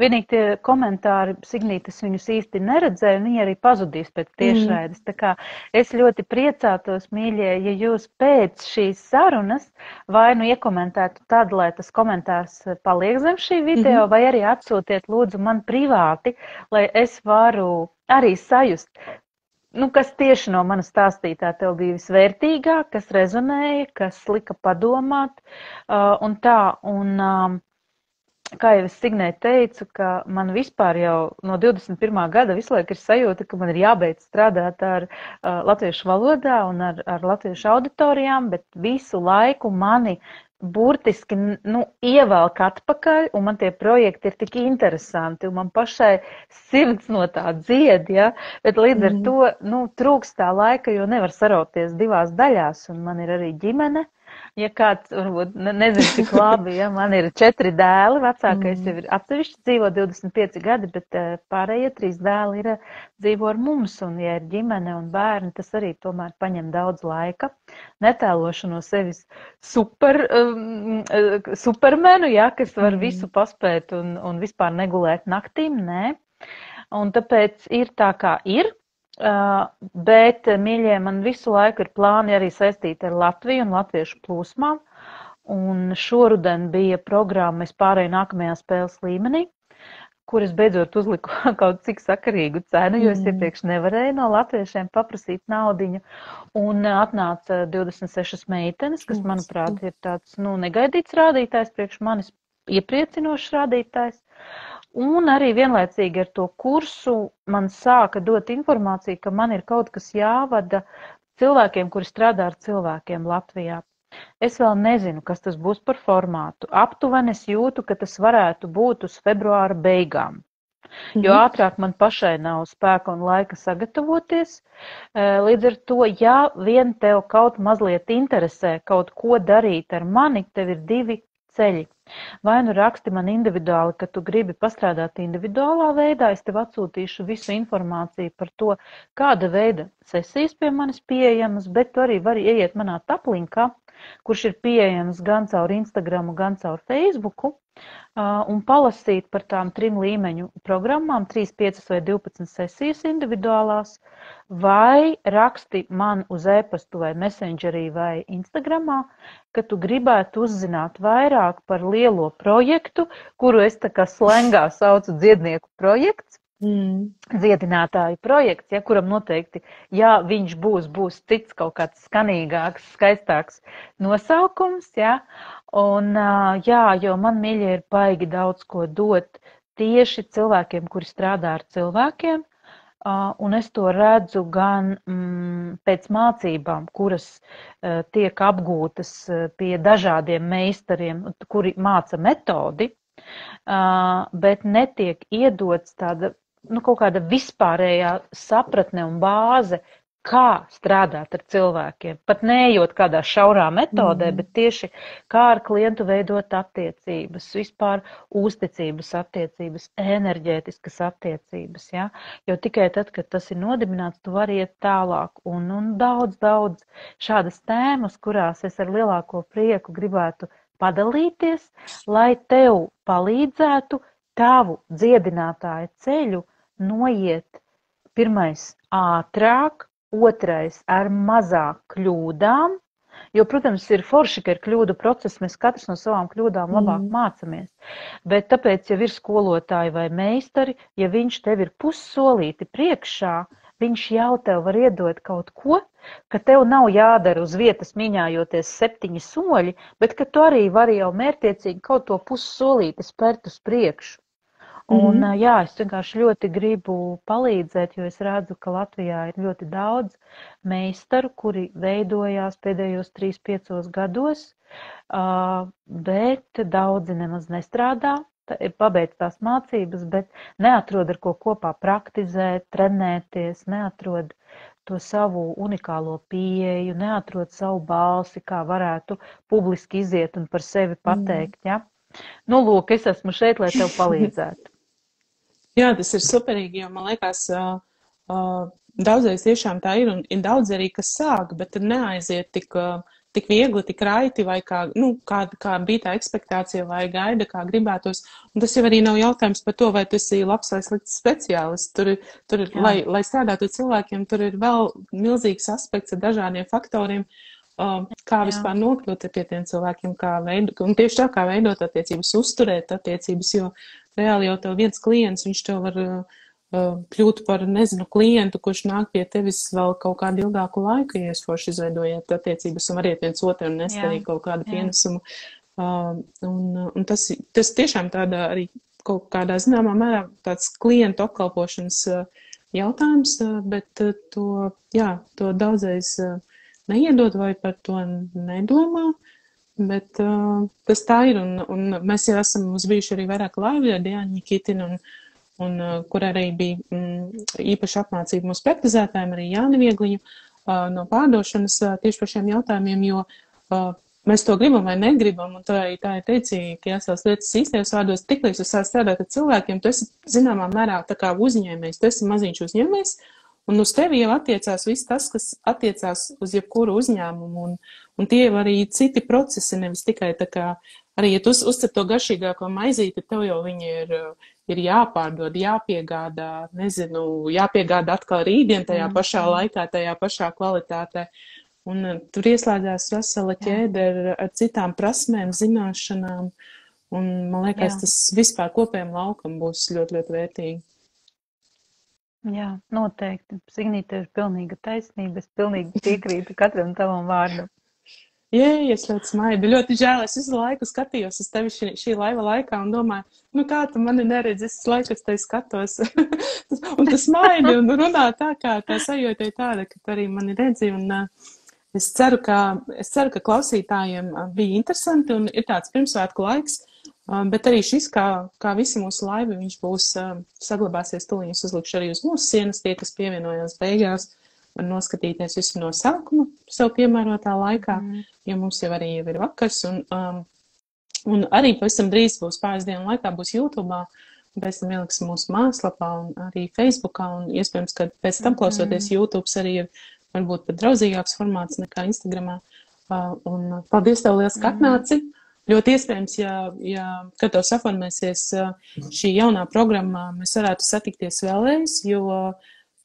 Vienīgi tie komentāri, Signītas, viņus īsti neredzēju, un viņi arī pazudīs pēc tiešraides. Tā kā es ļoti priecātos, mīļie, ja jūs pēc šīs sarunas vai nu iekomentētu tad, lai tas komentārs paliek zem šī video, vai arī atsūtiet lūdzu man privāti, lai es varu arī sajust, kas tieši no manas stāstītā tev bija visvērtīgāk, kas rezonēja, kas lika padomāt, un tā, un kā jau es Signē teicu, ka man vispār jau no 21. gada visu laiku ir sajūta, ka man ir jābeidz strādāt ar latviešu valodā un ar latviešu auditorijām, bet visu laiku mani burtiski ievelk atpakaļ, un man tie projekti ir tik interesanti, un man pašai sirds no tā dzied, ja, bet līdz ar to, trūkst tā laika, jo nevar sarauties 2 daļās, un man ir arī ģimene. Ja kāds, varbūt, nezinu, cik labi, ja man ir 4 dēli, vecākais jau ir atsevišķi, dzīvo 25 gadi, bet pārējie 3 dēli dzīvo ar mums, un ja ir ģimene un bērni, tas arī tomēr paņem daudz laika. Netēlošu no sevis supermenu, ja, kas var visu paspēt un vispār negulēt naktīm, nē. Un tāpēc ir tā, kā ir. Bet, mīļie, man visu laiku ir plāni arī saistīti ar Latviju un latviešu plūsmām, un šoruden bija programma Es pārēju nākamajā spēles līmenī, kur es beidzot uzliku kaut cik sakarīgu cenu, jo es iepriekš nevarēju no latviešiem paprasīt naudiņu, un atnāca 26 meitenes, kas, manuprāt, ir tāds, negaidīts rādītājs, priekš manis iepriecinošs rādītājs. Un arī vienlaicīgi ar to kursu man sāka dot informāciju, ka man ir kaut kas jāvada cilvēkiem, kuri strādā ar cilvēkiem Latvijā. Es vēl nezinu, kas tas būs par formātu. Aptuveni es jūtu, ka tas varētu būt uz februāra beigām. Jo ātrāk man pašai nav spēka un laika sagatavoties. Līdz ar to, ja vien tev kaut mazliet interesē kaut ko darīt ar mani, tev ir 2 ceļi. Vai nu raksti man individuāli, ka tu gribi pastrādāt individuālā veidā, es tev atsūtīšu visu informāciju par to, kāda veida sesijas pie manis pieejamas, bet tu arī vari ieiet manā taplinkā, kurš ir pieejams gan caur Instagramu, gan caur Facebooku, un palasīt par tām 3 līmeņu programmām, 3, 5 vai 12 sesijas individuālās, vai raksti man uz e-pastu vai Messengerī vai Instagramā, ka tu gribētu uzzināt vairāk par lielo projektu, kuru es tā kā slengā saucu dziednieku projekts, dziedinātāju projekts, ja, kuram noteikti, ja viņš būs cits kaut kāds skanīgāks, skaistāks nosaukums, ja, un jā, jo man, mīļie, ir baigi daudz ko dot tieši cilvēkiem, kuri strādā ar cilvēkiem, un es to redzu gan pēc mācībām, kuras tiek apgūtas pie dažādiem meistariem, kuri māca metodi, bet netiek iedots tāda, kaut kāda vispārējā sapratne un bāze kā strādāt ar cilvēkiem. Pat neejot kādā šaurā metodē, bet tieši kā ar klientu veidot attiecības, vispār uzticības attiecības, enerģētiskas attiecības. Ja? Jo tikai tad, kad tas ir nodibināts, tu vari iet tālāk. Un daudz šādas tēmas, kurās es ar lielāko prieku gribētu padalīties, lai tev palīdzētu tavu dziedinātāja ceļu noiet pirmais ātrāk, otrais ar mazāk kļūdām, jo, protams, ir forši, ka ir kļūdu process, mēs katrs no savām kļūdām labāk mācamies. Bet tāpēc, ja ir skolotāji vai meistari, ja viņš tev ir pussolīti priekšā, viņš jau tev var iedot kaut ko, ka tev nav jādara uz vietas miņājoties 7 soļi, bet ka tu arī vari jau mērtiecīgi kaut to pussolīti spērt uz priekšu. Un, jā, es vienkārši ļoti gribu palīdzēt, jo es redzu, ka Latvijā ir ļoti daudz meistaru, kuri veidojās pēdējos 3-5 gados, bet daudzi nemaz nestrādā, pabeidz tās mācības, bet neatrod ar ko kopā praktizēt, trenēties, neatrod to savu unikālo pieeju, neatrod savu balsi, kā varētu publiski iziet un par sevi pateikt. Ja? Nu, lūk, es esmu šeit, lai tev palīdzētu. Jā, tas ir superīgi, jo man liekas, daudzreiz tiešām tā ir, un ir daudz arī, kas sāk, bet tad neaiziet tik viegli, tik raiti, vai kā bija tā ekspektācija, vai gaida, kā gribētos. Un tas jau arī nav jautājums par to, vai tu esi labs vai slikts speciālists. Tur lai strādātu cilvēkiem, tur ir vēl milzīgs aspekts ar dažādiem faktoriem, kā vispār nokļūt pie tiem cilvēkiem, un tieši tā, kā veidot attiecības, uzturēt attiecības, jo reāli jau tev viens klients, viņš tev var kļūt par, nezinu, klientu, kurš nāk pie tevis vēl kaut kādu ilgāku laiku, ja jūs forši izveidojat attiecības un variet viens otru un nest arī kaut kādu pienesumu. Un tas tiešām tāda arī kaut kādā zināmā mērā tāds klientu apkalpošanas jautājums, bet to daudzreiz neiedod vai par to nedomā, bet tas tā ir, un mēs jau esam bijuši arī vairāk laivi ar Diānu Nikitinu, un kur arī bija īpaši apmācība mūsu praktizētājiem, arī Jāni Viegliņu no pārdošanas tieši par šiem jautājumiem, jo mēs to gribam vai negribam, un tā ir teicīgi, ka jāsās lietas īstajos vārdos, tiklīdz tu sāc strādāt ar cilvēkiem, tu esi zināmā mērā tā kā uzņēmējs, tu esi maziņš uzņēmējs, un uz tevi jau attiecās viss tas, kas attiecās uz jebkuru uzņēmumu, un tie jau arī citi procesi, nevis tikai tā kā, arī, ja tu uzcep to garšīgāko maizīti, tev jau viņi ir jāpārdod, jāpiegādā, nezinu, jāpiegādā atkal rītdien tajā pašā laikā, tajā pašā kvalitātē, un tur ieslēdzās vesela ķēde ar citām prasmēm, zināšanām, un man liekas, tas vispār kopējiem laukam būs ļoti, ļoti vērtīgi. Jā, noteikti. Signīte ir pilnīga taisnība. Es pilnīgi piekrītu katram tavam vārdam. Jā, es ļoti smaidu. Ļoti žēl, es visu laiku skatījos uz tevi šī laiva laikā un domāju, nu kā tu mani neredzi, es laiku uz tevi skatos. Un tu smaidi un runā tā, kā tā sajūta ir tāda, ka tu arī mani redzi. Un es ceru, ka klausītājiem bija interesanti un ir tāds pirmsvētku laiks. Bet arī šis, kā visi mūsu laivi, viņš būs saglabāsies tuliņus uzlikšu arī uz mūsu sienas, tie, kas pievienojās beigās, var noskatīties visu no sākuma sev piemērotā laikā, jo mums jau ir vakars, un arī pavisam drīz būs pāris dienu laikā būs YouTube'ā, un pēc tam ieliks mūsu mājaslapā un arī Facebookā, un iespējams, ka pēc tam klausoties YouTube's arī ir varbūt pat draudzīgāks formāts nekā Instagramā. Un paldies tev liels, ka atnāci! Ļoti iespējams, kad tev saformēsies šī jaunā programmā, mēs varētu satikties vēlreiz, jo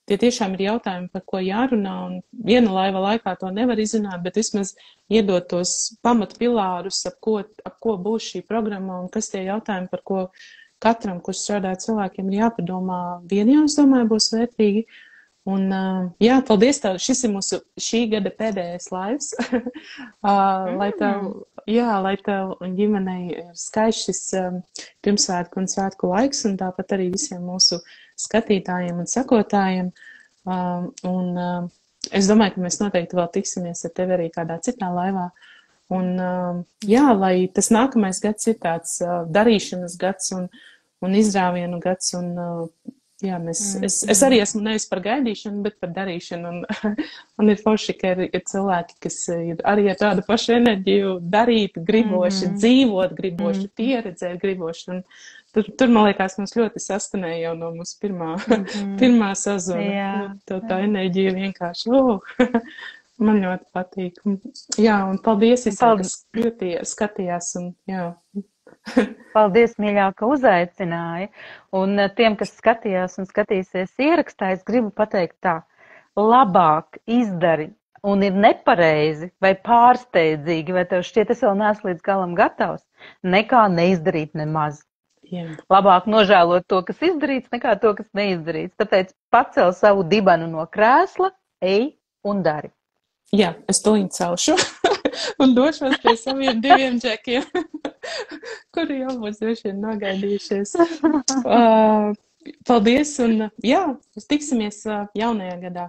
tie tiešām ir jautājumi, par ko jārunā, un viena laiva laikā to nevar izrunāt, bet vismaz iedot tos pamatpilārus, ap ko būs šī programma, un kas tie jautājumi, par ko katram, kurš strādā cilvēkiem, ir jāpadomā vienā, es domāju, būs vērtīgi. Un, jā, paldies tev, šis ir mūsu šī gada pēdējais laivs, lai tev un ģimenei ir skaists šis pirmsvētku un svētku laiks, un tāpat arī visiem mūsu skatītājiem un sekotājiem. Es domāju, ka mēs noteikti vēl tiksimies ar tevi arī kādā citā laivā. Un, jā, lai tas nākamais gads ir tāds darīšanas gads un izrāvienu gads un Jā, es arī esmu nevis par gaidīšanu, bet par darīšanu. Un ir forši, ka ir cilvēki, kas ir arī ar tādu pašu enerģiju darīt, griboši, dzīvot, griboši, pieredzēt, griboši. Un tur, man liekas, mums ļoti saskanēja jau no mūsu pirmā sazona. Tā enerģija vienkārši, man ļoti patīk. Jā, un paldies visiem, kas skatījās. Un, jā. Paldies, mīļā, ka uzaicināji. Un tiem, kas skatījās un skatīsies ierakstā, es gribu pateikt tā, labāk izdari un ir nepareizi vai pārsteidzīgi, vai tev šķiet, es vēl neesmu līdz galam gatavs, nekā neizdarīt nemaz. Jā. Labāk nožēlot to, kas izdarīts, nekā to, kas neizdarīts. Tāpēc pacel savu dibanu no krēsla, ej un dari. Jā, es tūlīt celšu un došos pie saviem 2 džekiem, kuri jau būs droši vien nogaidījušies. Paldies un jā, tiksimies jaunajā gadā.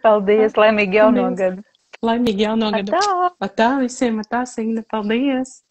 Paldies, laimīgi jauno gadu. Laimīgi jauno gadu. Atā! Atā visiem, atā, Signe, paldies!